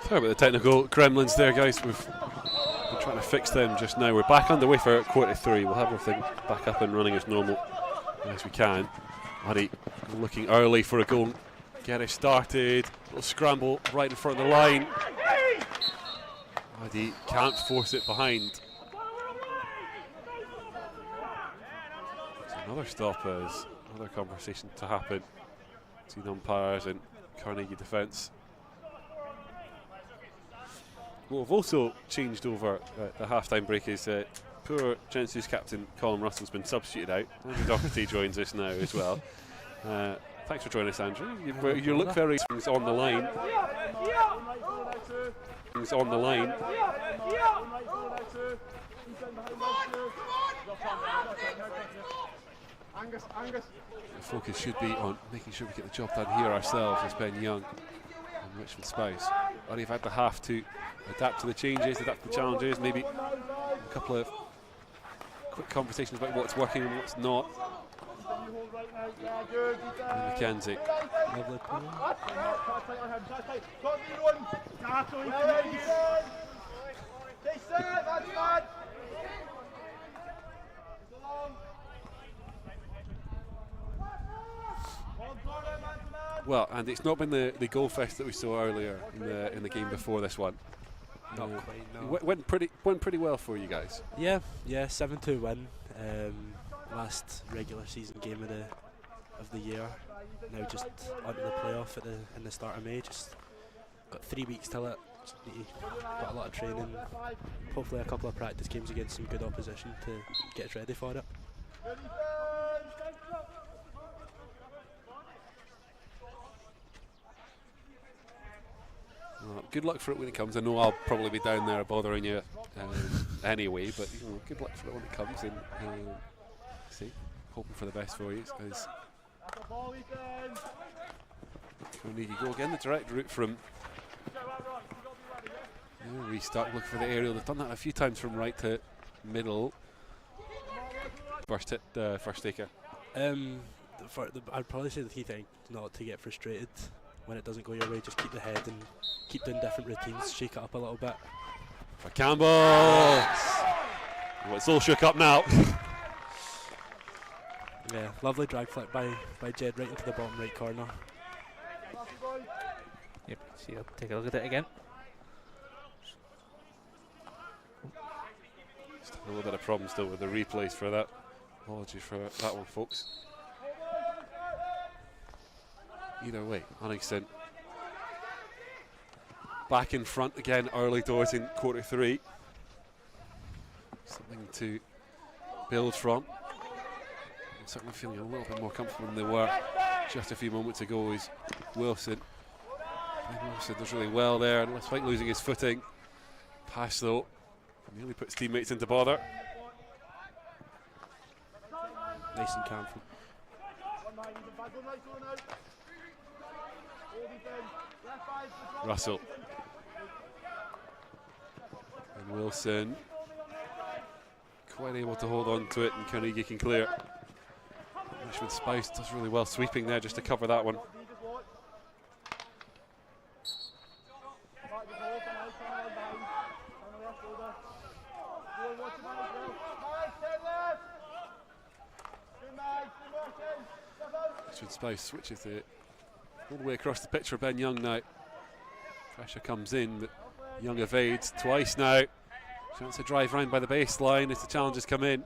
Sorry about the technical gremlins there, guys. We're trying to fix them just now. We're back underway for quarter 3. We'll have everything back up and running as normal as we can. Uddy looking early for a goal. Get it started. Little scramble right in front of the line. Uddy can't force it behind. So another stop as another conversation to happen between umpires and Carnegie defence. What we've also changed over the half-time break is poor Gents' captain Colin Russell's been substituted out. Andrew Doherty joins us now as well. Thanks for joining us, Andrew. You look very things on the line. Things on the line. The focus should be on making sure we get the job done here ourselves as Ben Young and Richmond Spouse. Or you've had the half to adapt to the changes, adapt to the challenges, maybe a couple of quick conversations about what's working and what's not. And Mackenzie. Lovely play. Well, and it's not been the goal fest that we saw earlier in the game before this one. Not quite, no. Went pretty well for you guys. Yeah, 7-2 win. Last regular season game of the year. Now just onto the playoff in the start of May. Just got 3 weeks till it. Got a lot of training. Hopefully a couple of practice games against some good opposition to get us ready for it. Well, good luck for it when it comes. I know I'll probably be down there bothering you anyway, but good luck for it when it comes. And see, hoping for the best for you. As Carnegie go again, the direct route from restart. Look for the aerial. They've done that a few times from right to middle. First hit, first taker. I'd probably say the key thing is not to get frustrated when it doesn't go your way. Just keep the head and keep doing different routines, shake it up a little bit. For Campbell! Well, it's all shook up now. Yeah, lovely drag flick by Jed right into the bottom right corner. Yep, see, I'll take a look at it again. Just a little bit of problem still with the replays for that. Apologies for that one, folks. Either way, Uddingston back in front again early doors in quarter 3. Something to build from. I'm certainly feeling a little bit more comfortable than they were just a few moments ago. Is Wilson. Wilson does really well there, and despite losing his footing. Pass though, nearly puts teammates into bother. Nice and calm. Russell. And Wilson quite able to hold on to it, and Carnegie can clear. Richmond Spouse does really well sweeping there just to cover that one. Richmond Spouse switches it all the way across the pitch for Ben Young now. Pressure comes in, but Young evades twice now. Chance to drive round by the baseline as the challenges come in.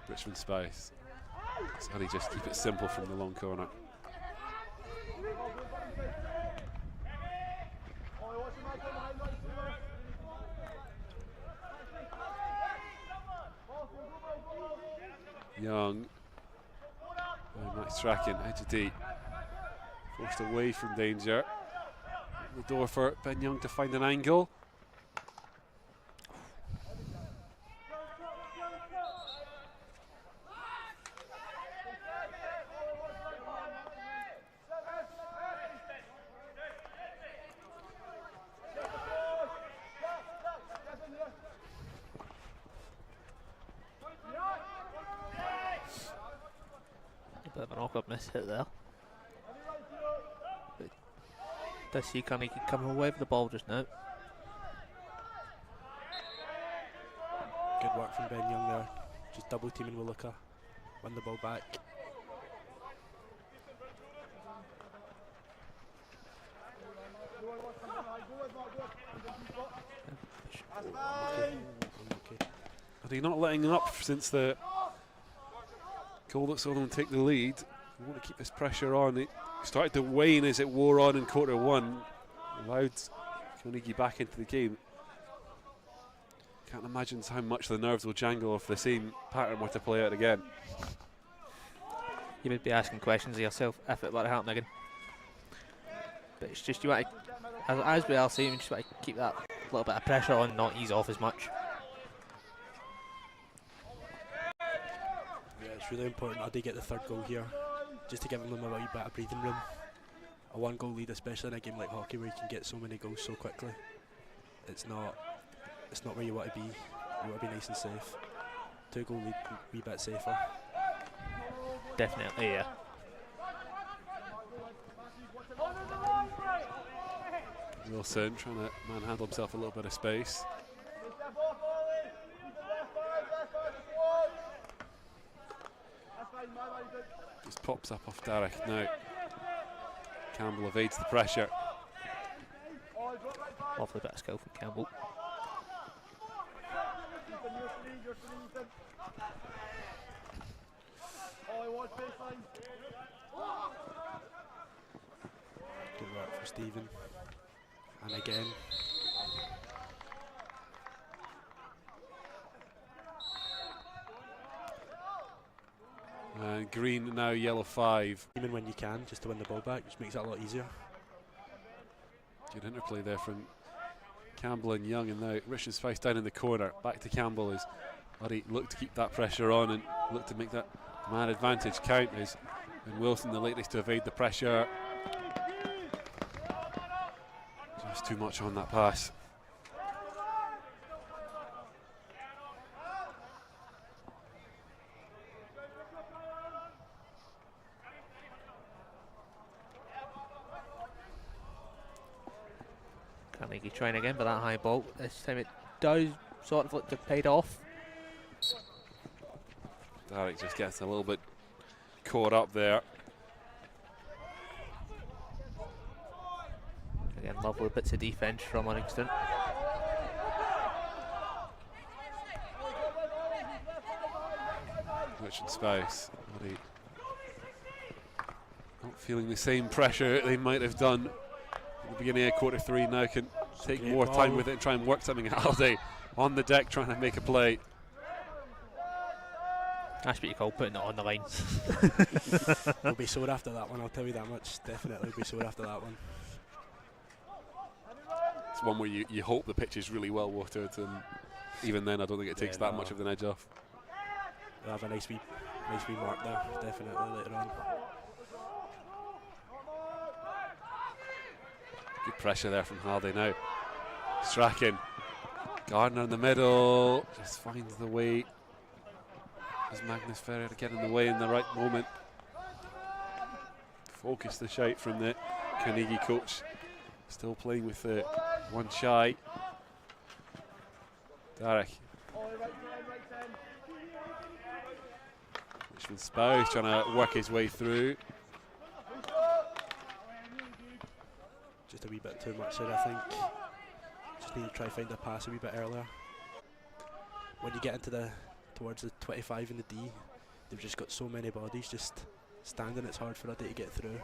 Richmond Spouse. So how do you just keep it simple from the long corner? Young. Oh, nice tracking, edge of deep. Forced away from danger. The door for Ben Young to find an angle. an awkward miss hit there. But does see Carnegie coming away with the ball just now. Good work from Ben Young there. Just double teaming Williker. Won the ball back. Are they not letting up since the goal that saw them take the lead? We want to keep this pressure on. It started to wane as it wore on in quarter one. Allowed Carnegie back into the game. Can't imagine how much the nerves will jangle if the same pattern were to play out again. You would be asking questions of yourself if it were to happen again. But it's just you want to, as we are saying, you just want to keep that little bit of pressure on, not ease off as much. Yeah, it's really important that they get the third goal here, just to give them a wee bit of breathing room. A one goal lead, especially in a game like hockey where you can get so many goals so quickly. It's not where you want to be. You want to be nice and safe. 2 goal lead, a wee bit safer. Definitely, yeah. Wilson trying to manhandle himself a little bit of space. Just pops up off Derek now. Campbell evades the pressure. Lovely bit of skill from Campbell. Good work for Stephen. And again. And green now, yellow 5. Even when you can, just to win the ball back, which makes it a lot easier. Good interplay there from Campbell and Young, and now Richard's face down in the corner. Back to Campbell as Uddy looked to keep that pressure on and looked to make that man advantage count. As and Wilson the latest to evade the pressure. Just too much on that pass. Carnegie trying again with that high ball. This time it does sort of look to paid off. Derek just gets a little bit caught up there. Again, lovely bits of defence from Uddingston. Richard Spouse. Not feeling the same pressure they might have done at the beginning of quarter 3. Now can take more time with it and try and work something out. They on the deck trying to make a play. That's what you call putting it on the line. We'll be sore after that one, I'll tell you that much. Definitely be sore after that one. It's one where you hope the pitch is really well watered, and even then I don't think it takes that much of an edge off. We'll have a nice wee mark there, definitely later on. Good pressure there from Haldy now. Strachan. Gardner in the middle, just finds the way. As Magnus Ferrer to get in the way in the right moment. Focus the shout from the Carnegie coach. Still playing with the one shy. Derek. Richmond Spouse trying to work his way through. Just a wee bit too much there, I think. Just need to try to find a pass a wee bit earlier. When you get into towards the 25 in the D, they've just got so many bodies just standing. It's hard for a day to get through.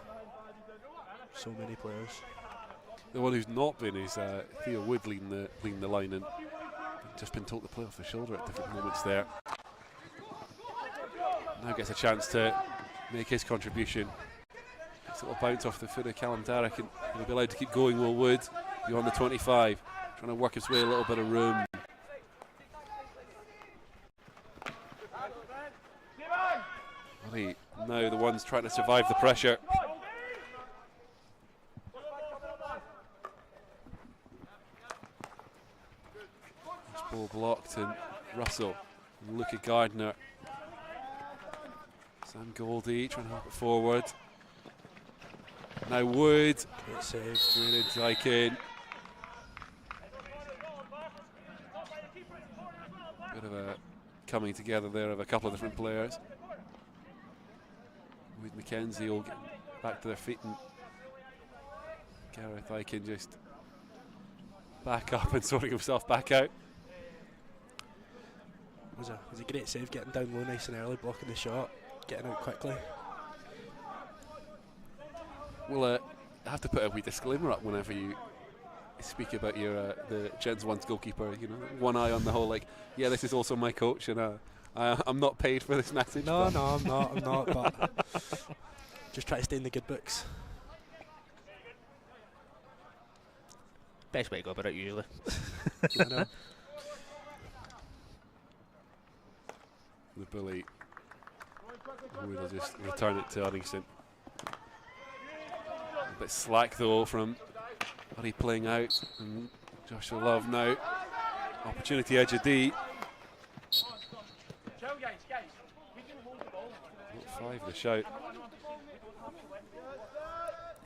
So many players. The one who's not been is Theo Wood leading the line, and just been told to play off the shoulder at different moments there. Now gets a chance to make his contribution. Gets a little bounce off the foot of Callum Derrick, and he'll be allowed to keep going. Will Wood beyond the 25, trying to work his way a little bit of room. Now the ones trying to survive the pressure. This ball blocked, and Russell and Luca Gardner Sam Goldie trying to help it forward. Now Wood. Great save. Straight into Aiken. Bit of a coming together there of a couple of different players. Wood, McKenzie all getting back to their feet, and Gareth Aiken just back up and sorting himself back out. It was a great save, getting down low nice and early, blocking the shot, getting out quickly. Well, I have to put a wee disclaimer up whenever you speak about your the Gents 1's goalkeeper. You know, one eye on the whole. Like, yeah, this is also my coach, and I'm not paid for this message. No, I'm not. But just try to stay in the good books. Best way to go about it, usually. I know. The bully will just return it to Uddingston. A bit slack though from Buddy playing out, and Joshua Love now. Opportunity edge of D. Not 5 the shout.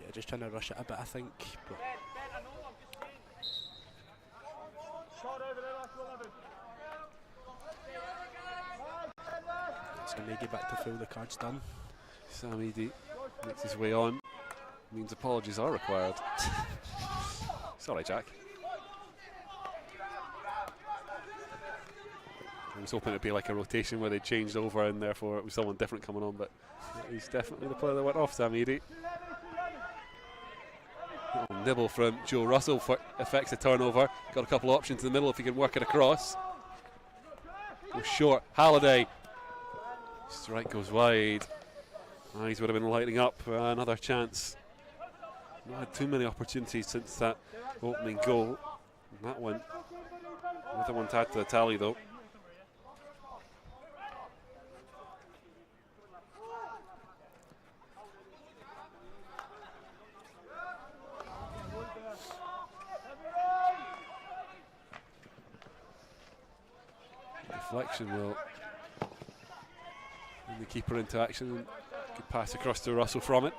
Yeah, just trying to rush it a bit, I think. But it's going to get back to full, the card's done. Sam Eady makes his way on. Means apologies are required. Sorry, Jack. I was hoping it'd be like a rotation where they changed over and therefore it was someone different coming on, but he's definitely the player that went off, Sam Eady. Little nibble from Joe Russell for affects the turnover. Got a couple of options in the middle if he can work it across. Goes short. Halliday. Strike goes wide. Eyes would have been lighting up. Another chance. Not had too many opportunities since that opening goal. And that one, another one to add to the tally though. Deflection will bring the keeper into action, and good pass across to Russell from it.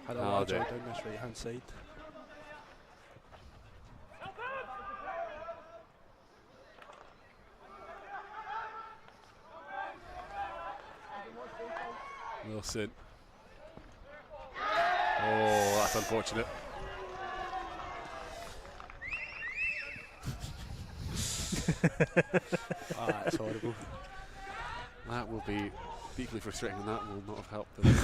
Had a large eye down this right hand side. Wilson. Oh, that's unfortunate. That's horrible. That will be deeply frustrating, and that will not have helped them.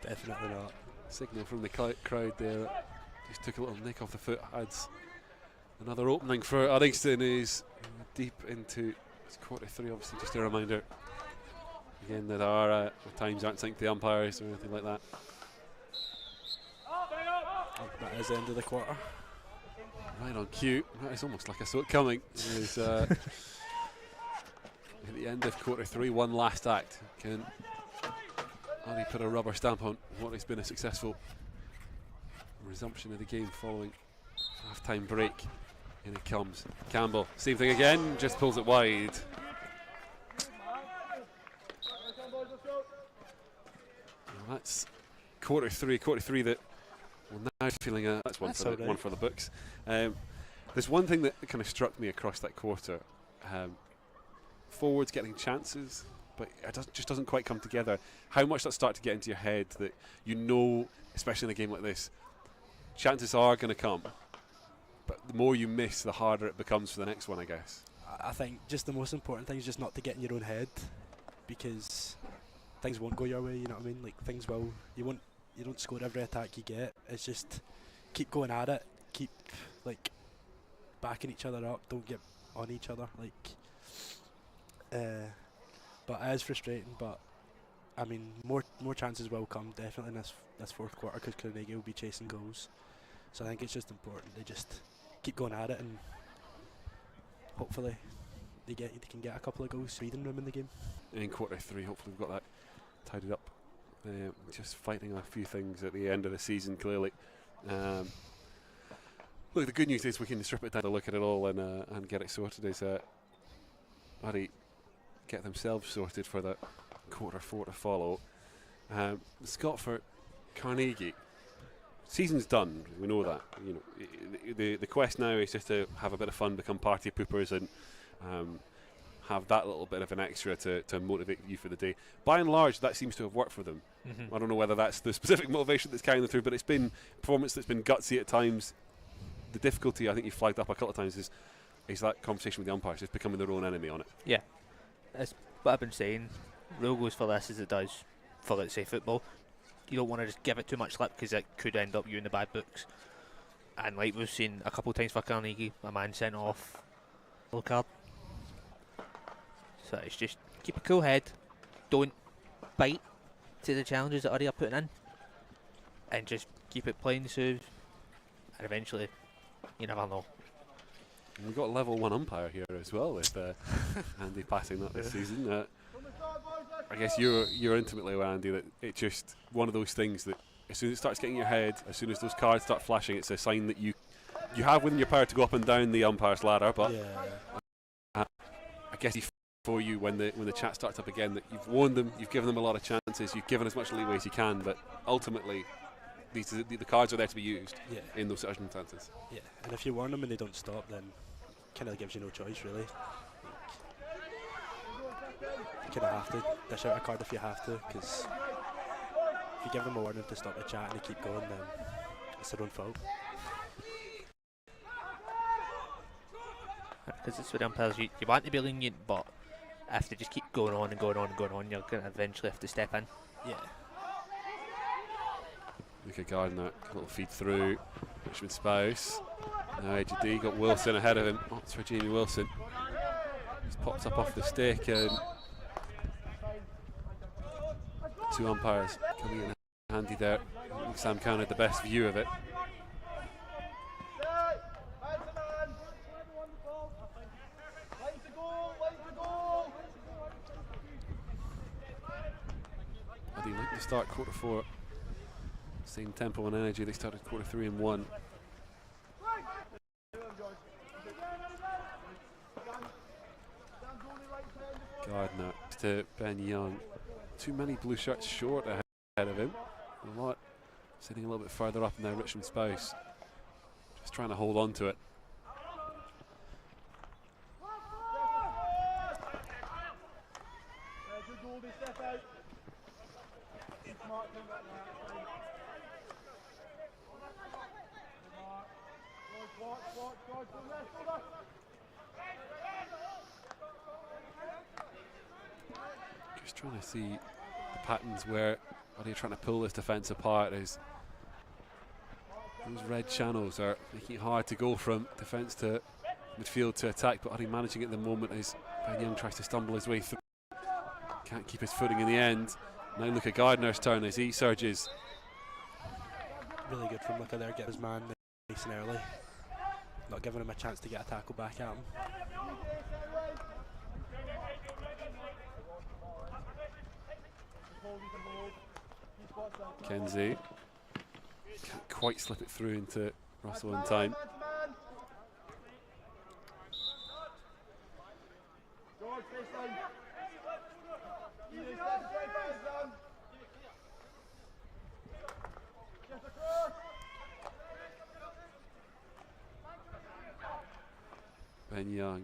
Definitely not. Signal from the crowd there. Just took a little nick off the foot. Adds another opening for Uddingston, is deep into quarter 3. Obviously, just a reminder again that our times aren't synced to the umpires or anything like that. That is the end of the quarter. Right on cue. That is almost like I saw it coming. It is, at the end of quarter 3, one last act. Can Addy put a rubber stamp on what has been a successful resumption of the game following half-time break? In it comes. Campbell, same thing again, just pulls it wide. Well, that's quarter three that we're now feeling that's one for the, one for the books. There's one thing that kind of struck me across that quarter. Forwards getting chances, but it just doesn't quite come together. How much that start to get into your head that you know, especially in a game like this, chances are going to come, but the more you miss, the harder it becomes for the next one, I guess. I think just the most important thing is just not to get in your own head, because things won't go your way. You know what I mean? Like, things will. You don't score every attack you get. It's just keep going at it. Keep like backing each other up. Don't get on each other. Like, but it is frustrating. But I mean, more chances will come definitely in this fourth quarter, because Carnegie will be chasing goals. So I think it's just important they just keep going at it, and hopefully they can get a couple of goals, breathing room in the game. In quarter 3, hopefully we've got that tidied up just fighting a few things at the end of the season, clearly. Look, the good news is we can strip it down to look at it all and get it sorted. Is Uddy get themselves sorted for the quarter 4 to follow. Scott, for Carnegie, season's done. We know that. You know, the quest now is just to have a bit of fun, become party poopers, and have that little bit of an extra to motivate you for the day. By and large, that seems to have worked for them. I don't know whether that's the specific motivation that's carrying them through, but it's been a performance that's been gutsy at times. The difficulty, I think you flagged up a couple of times, is that conversation with the umpires, just becoming their own enemy on it. Yeah, that's what I've been saying. Rule goes for this as it does for, let's say, football. You don't want to just give it too much slip because it could end up you in the bad books. And like we've seen a couple of times for Carnegie, a man sent off, yellow card. So it's just keep a cool head, don't bite to the challenges that Uddy are putting in, and just keep it plain smooth. And eventually, you never know. And we've got a level 1 umpire here as well, with Andy passing that this season. I guess you're intimately aware, Andy, that it's just one of those things that as soon as it starts getting in your head, as soon as those cards start flashing, it's a sign that you have within your power to go up and down the umpire's ladder. But I guess for you, when the chat starts up again, that you've warned them, you've given them a lot of chances, you've given as much leeway as you can, but ultimately the cards are there to be used in those circumstances. Yeah, and if you warn them and they don't stop, then kind of gives you no choice, really. You kind of have to dish out a card if you have to, because if you give them a warning to stop the chat and they keep going, then it's their own fault. Because it's with umpires, you want to be lenient, but if they just keep going on and going on and going on, you're going to eventually have to step in. Yeah. Look at Gardner, a little feed through. Richmond Spouse. Now UDD got Wilson ahead of him. Oh, it's for Jamie Wilson. He's popped up off the stick, and two umpires coming in handy there. I think Sam Cowan had the best view of it. I think like to start quarter 4. Same tempo and energy they started quarter 3 and 1. Gardner to Ben Young. Too many blue shirts short ahead of him. A lot sitting a little bit further up now. Richmond Spouse just trying to hold on to it. Just trying to see the patterns where are they trying to pull this defence apart. Is those red channels are making it hard to go from defence to midfield to attack, but are he managing at the moment as Ben Young tries to stumble his way through. Can't keep his footing in the end. Now look at Gardner's turn as he surges. Really good from Luca there, get his man nice and early. Not giving him a chance to get a tackle back at him. Kenzie can't quite slip it through into Russell in time. Ben Young.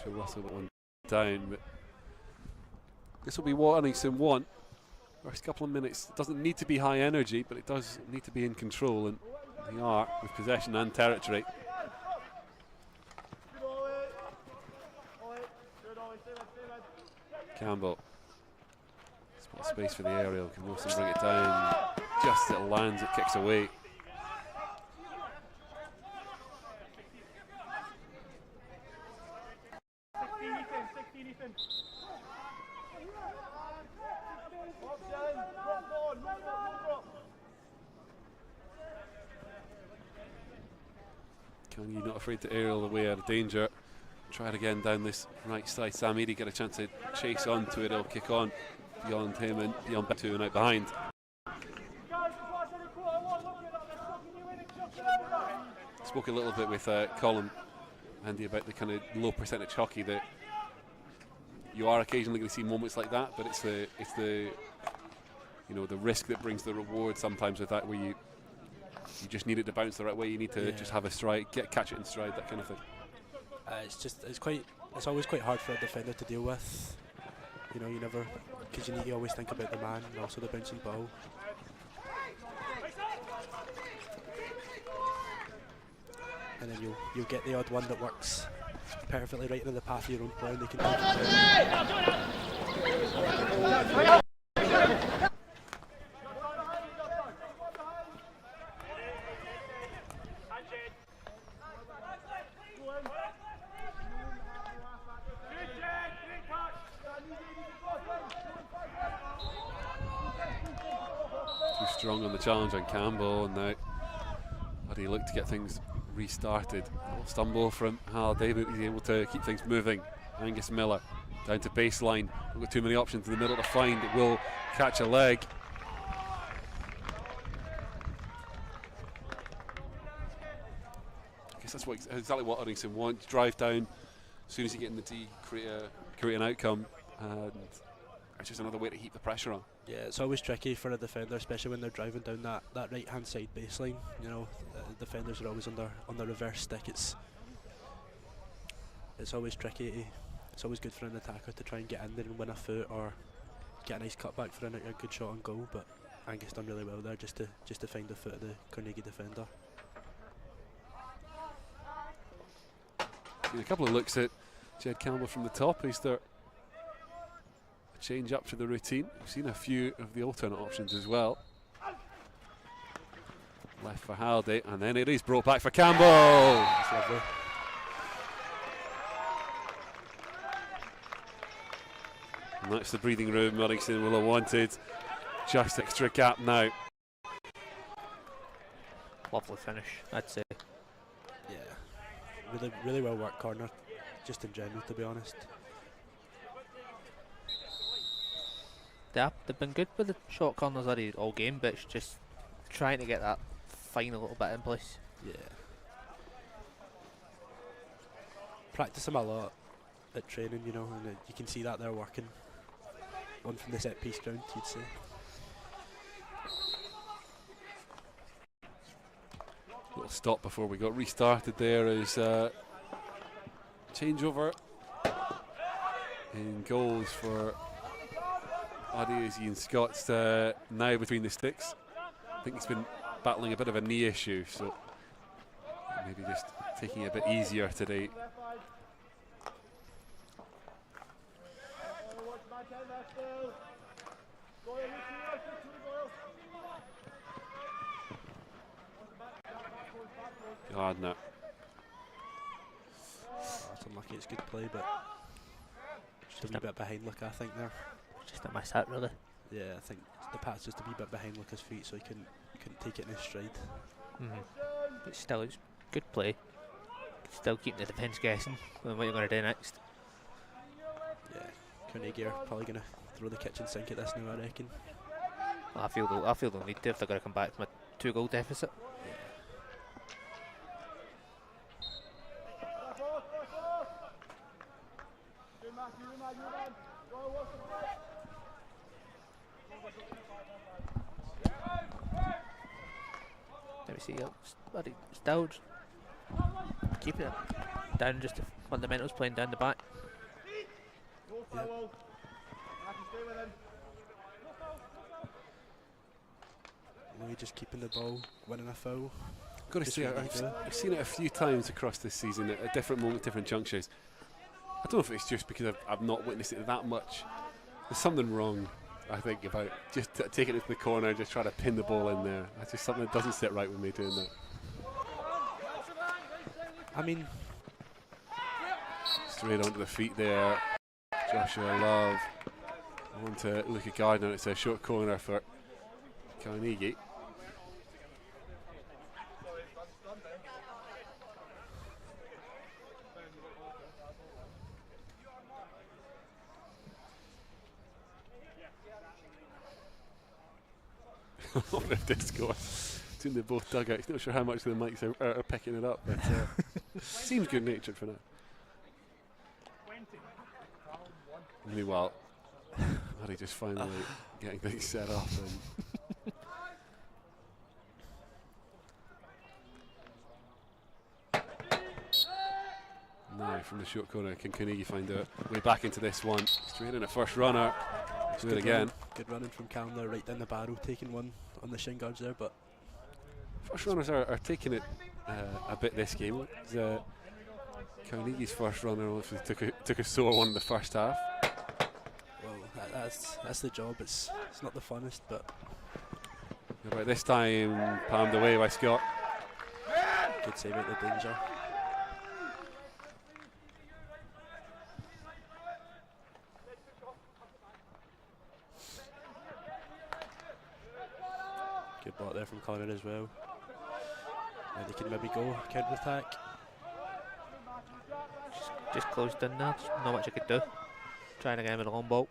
Sure Russell got one down, but this will be what Uddingston want. First couple of minutes, it doesn't need to be high energy, but it does need to be in control, and they are with possession and territory. Campbell. Spot space for the aerial. Can Wilson bring it down? Just as it lands, it kicks away. Carnegie not afraid to aerial away out of danger. Try it again down this right side. Sam Eady get a chance to chase onto it. It'll kick on beyond him and beyond two and out behind. Spoke a little bit with Colin Andy about the kind of low percentage hockey that you are occasionally going to see moments like that, but it's the you know, the risk that brings the reward sometimes with that, where you just need it to bounce the right way. You need to just have a stride, catch it in stride, that kind of thing. It's always quite hard for a defender to deal with. You know, you never, because you need to always think about the man and also the bouncing ball. And then you'll get the odd one that works perfectly right into the path of your own play, and they can take it. Too strong on the challenge on Campbell, and now Uddy look to get things restarted. A little stumble from Halliday, but he's able to keep things moving. Angus Miller down to baseline. Not got too many options in the middle to find. It will catch a leg. I guess that's exactly what Uddingston wants. Drive down as soon as you get in the D, create an outcome, and it's just another way to heap the pressure on. Yeah, it's always tricky for a defender, especially when they're driving down that right hand side baseline. You know, defenders are always on their reverse stick. It's always tricky. It's always good for an attacker to try and get in there and win a foot or get a nice cutback for a good shot on goal. But Angus done really well there just to find the foot of the Carnegie defender. A couple of looks at Jed Campbell from the top. Is there a change up to the routine? We've seen a few of the alternate options as well. Left for Halliday, and then it is brought back for Campbell. That's lovely. And that's the breathing room Uddingston will have wanted. Just extra gap now. Lovely finish, I'd say. Yeah, really well worked corner, just in general, to be honest. They've been good with the short corners all game, but it's just trying to get that final little bit in place. Yeah. Practice them a lot at training, you know, and you can see that they're working. One from the set piece ground, you'd say. Little stop before we got restarted there as changeover in goals for Uddy as Ian Scott's now between the sticks. I think he's been battling a bit of a knee issue, so maybe just taking it a bit easier today. Gardner. That's unlucky, it's good play, but just a wee bit behind Luke, I think, there. Just a miss hit, really. Yeah, I think the pat's just a wee bit behind Lucas' feet, so he couldn't take it in his stride. But still, it's good play. Still keeping the defence guessing on what you're going to do next. Yeah, Carnegie are probably going to throw the kitchen sink at this now, I reckon. Well, I feel they'll need to if they're going to come back from a 2-goal deficit. Let me see, still keeping it down, just the fundamentals, playing down the back. Louis just keeping the ball, winning a foul. Got to say, I've seen it a few times across this season at different moments, different junctures. I don't know if it's just because I've not witnessed it that much. There's something wrong, I think, about just taking it to the corner, just trying to pin the ball in there. That's just something that doesn't sit right with me doing that. I mean, straight onto the feet there, Joshua Love. On to Luca Gardner. It's a short corner for Carnegie. If they score. Between the both dugouts, not sure how much the mics are picking it up, but seems good natured for now. Meanwhile, Murray just finally getting things set up. Now from the short corner, can Carnegie find a way back into this one? Straight in a first runner. Do it again. Good running from Callum there, right down the barrel, taking one on the shin guards there, but first runners are taking it a bit this game. Carnegie's first runner obviously took a sore one in the first half. well, that's the job. It's not the funnest, but But this time palmed away by Scott. good save out the danger. Good block there from Connor as well. And they can maybe go counter attack. Just closed in there. There's not much I could do. Trying to get him with a long ball.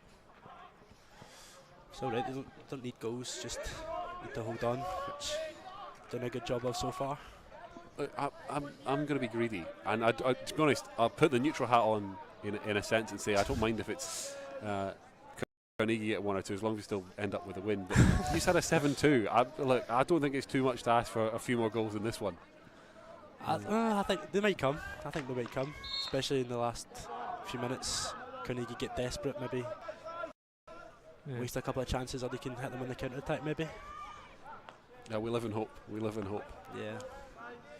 It's alright, they don't need goals, just need to hold on, which done a good job of so far. I'm going to be greedy, and to be honest, I'll put the neutral hat on in a sense and say I don't mind if it's Carnegie at 1 or 2, as long as we still end up with a win. But he's had a 7-2. I don't think it's too much to ask for a few more goals in this one. I think they might come. I think they might come, especially in the last few minutes. Carnegie get desperate, maybe waste a couple of chances, or they can hit them on the counter attack, maybe. Yeah, we live in hope. We live in hope. Yeah.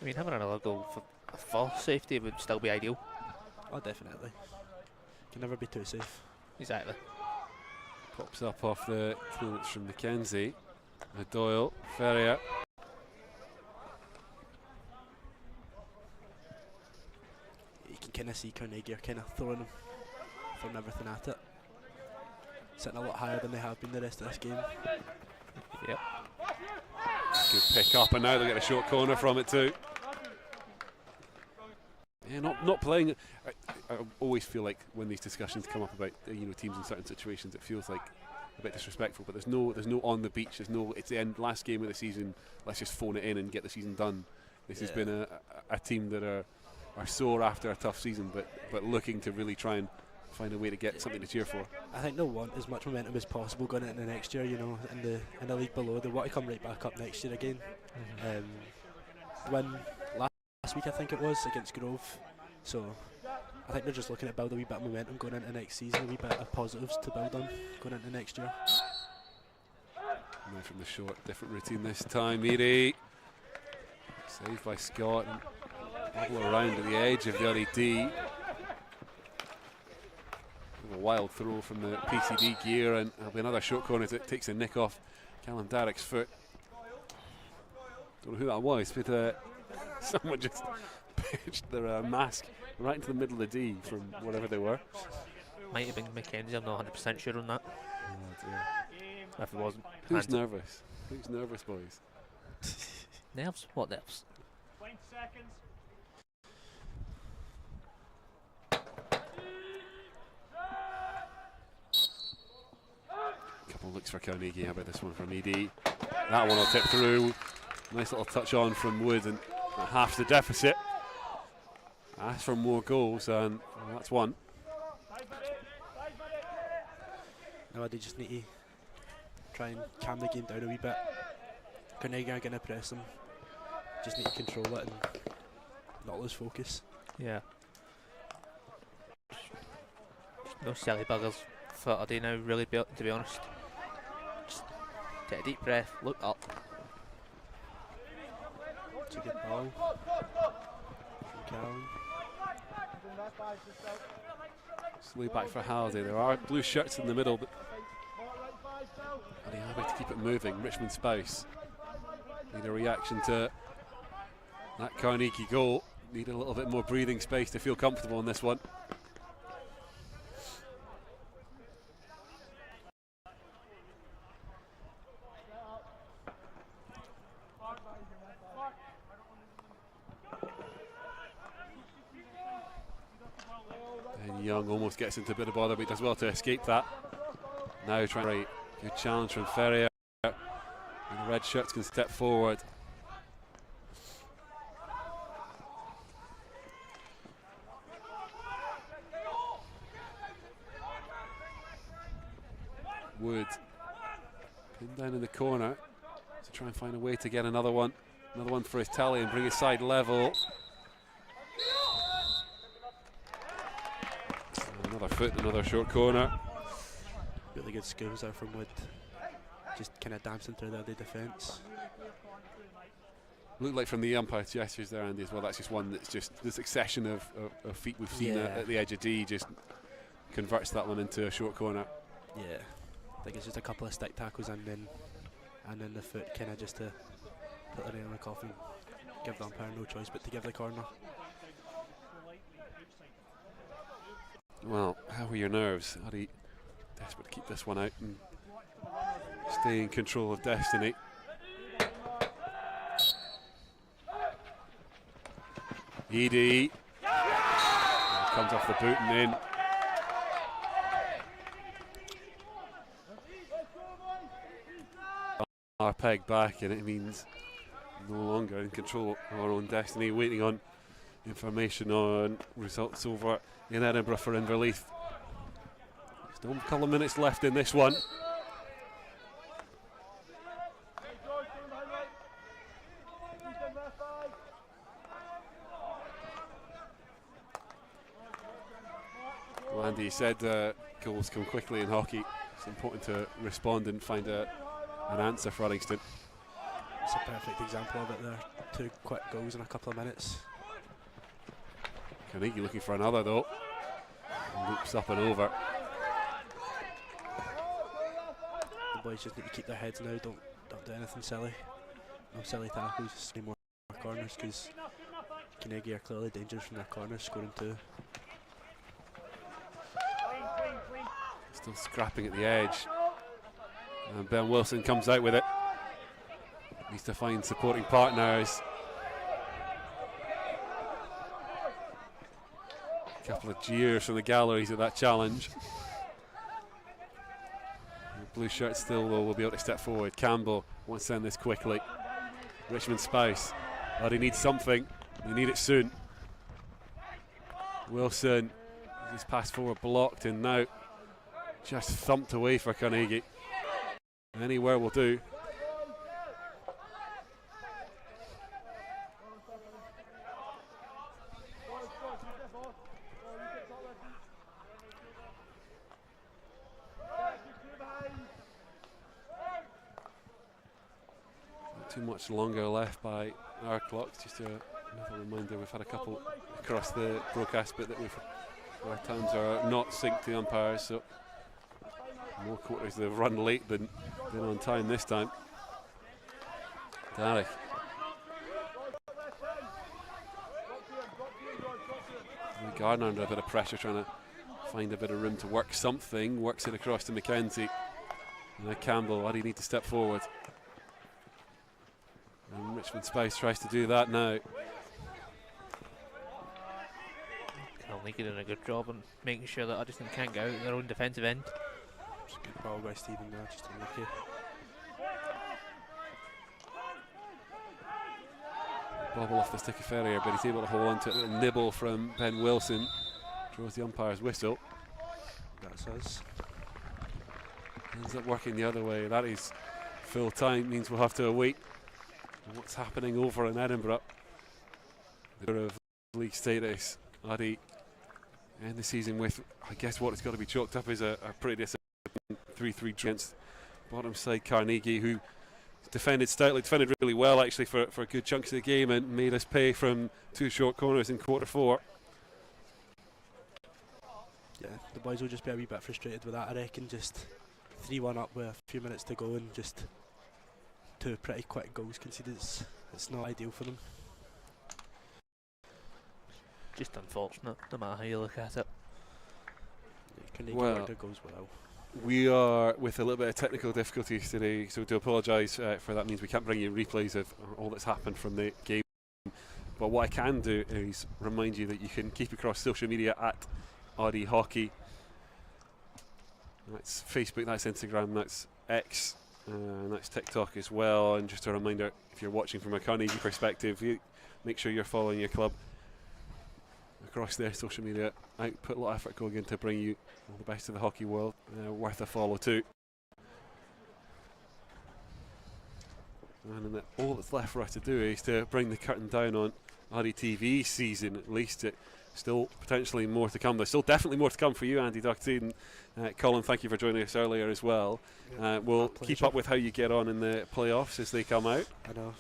I mean, having another goal for safety would still be ideal. Oh, definitely. Can never be too safe. Exactly. Pops up off the clearance from Mackenzie. Doyle, Ferrier. You can kind of see Carnegie are kind of throwing everything at it. Sitting a lot higher than they have been the rest of this game. Yep. Good pick up, and now they get a short corner from it too. Yeah, not playing. I always feel like when these discussions come up about teams in certain situations, it feels like a bit disrespectful. But there's no on the beach. It's the last game of the season. Let's just phone it in and get the season done. This has been a team that are sore after a tough season, but looking to really try and find a way to get something to cheer for. I think they'll want as much momentum as possible going into the next year. In the league below, they want to come right back up next year again. Win last week, I think it was, against Grove. So I think they're just looking to build a wee bit of momentum going into next season, a wee bit of positives to build on going into next year. Now from the short, different routine this time. Eady saved by Scott and bobble around to the edge of the UDDY. A wild throw from the PCD gear, and there'll be another short corner that takes a nick off Callum Darrick's foot. Don't know who that was, but someone just pitched their mask right into the middle of the D from whatever they were. Might have been Mackenzie, I'm not 100% sure on that. Oh dear. If it wasn't. Who's nervous? Who's nervous, boys? Nerves? What nerves? 20 seconds. Couple looks for Carnegie. How about this one from Eady? That one will tip through. Nice little touch on from Wood, and half the deficit. Ask for more goals, and that's one. Now they just need to try and calm the game down a wee bit. Carnegie are going to press them. Just need to control it and not lose focus. Yeah. No silly buggers for Uddy now, really, to be honest. Just take a deep breath, look up. It's a good ball from Callum. Slowly back for Halliday. There are blue shirts in the middle, but are they happy to keep it moving? Richmond Spouse need a reaction to that Carnegie goal. Need a little bit more breathing space to feel comfortable in this one. And Young almost gets into a bit of bother, but he does well to escape that. Now trying right. Good challenge from Ferrier. And red shirts can step forward. Wood pinned down in the corner to try and find a way to get another one for his tally and bring his side level. Another foot, another short corner. Really good skills there from Wood. Just kind of dancing through the defence. Looked like from the umpire's gestures there, Andy, as well. That's just one that's just the succession of feet we've seen at the edge of D just converts that one into a short corner. Yeah, I think it's just a couple of stick tackles and then the foot kind of just to put the nail in the coffin, give the umpire no choice but to give the corner. Well, how are your nerves? Addy desperate to keep this one out and stay in control of destiny. Edie comes off the boot and in. Our peg back, and it means no longer in control of our own destiny, waiting on information on results over in Edinburgh for Inverleith. Still a couple of minutes left in this one. Well, Andy said goals come quickly in hockey. It's important to respond and find an answer for Uddingston. It's a perfect example of it there. 2 quick goals in a couple of minutes. Carnegie looking for another though. Loops up and over. The boys just need to keep their heads now. Don't do anything silly. No silly tackles. Just need more corners because Carnegie are clearly dangerous from their corners, scoring 2. Still scrapping at the edge. And Ben Wilson comes out with it. Needs to find supporting partners. A couple of jeers from the galleries at that challenge. The blue shirt still though will be able to step forward. Campbell wants to send this quickly. Richmond Spouse. But he needs something. They need it soon. Wilson. His pass forward blocked and now just thumped away for Carnegie. Anywhere will do. Not too much longer left by our clock. Just another reminder, we've had a couple across the broadcast bit that our times are not synced to the umpires, so more quarters they've run late than on time this time. Derek. Gardner under a bit of pressure, trying to find a bit of room to work something. Works it across to McKenzie. And now Campbell, why do you need to step forward? And Richmond Spice tries to do that now. Carnegie doing a good job on making sure that Uddingston can't get out of their own defensive end. It's a good ball by Stephen there, just unlucky. Bobble off the stick of Ferrier, but he's able to hold on to it. A little nibble from Ben Wilson. Draws the umpire's whistle. That's us. Ends up working the other way. That is full time, means we'll have to await what's happening over in Edinburgh. The of league status. Addy end the season with, I guess what it's got to be chalked up is a pretty disappointing 3-3 against bottom side Carnegie, who defended stoutly, defended really well actually for good chunks of the game and made us pay from 2 short corners in quarter 4. Yeah, the boys will just be a wee bit frustrated with that, I reckon. Just 3-1 up with a few minutes to go and just 2 pretty quick goals conceded. It's not ideal for them. Just unfortunate, no matter how you look at it. Carnegie Well, their goals well. We are with a little bit of technical difficulties today, so to apologise for that means we can't bring you replays of all that's happened from the game. But what I can do is remind you that you can keep across social media at RD Hockey. That's Facebook, that's Instagram, that's X, And that's TikTok as well. And just a reminder, if you're watching from a Carnegie perspective, make sure you're following your club across their social media. I put a lot of effort going in to bring you all the best of the hockey world. Worth a follow too. And then all that's left for us to do is to bring the curtain down on UDDY TV season. At least it still potentially more to come. There's still definitely more to come for you, Andy Duxty. And Colin, thank you for joining us earlier as well. We'll keep up with how you get on in the playoffs as they come out. I know.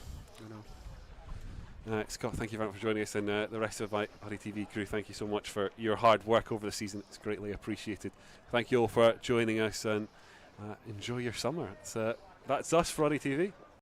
Scott, thank you very much for joining us, and the rest of my UDDY TV crew, thank you so much for your hard work over the season. It's greatly appreciated. Thank you all for joining us, and enjoy your summer. That's us for UDDY TV.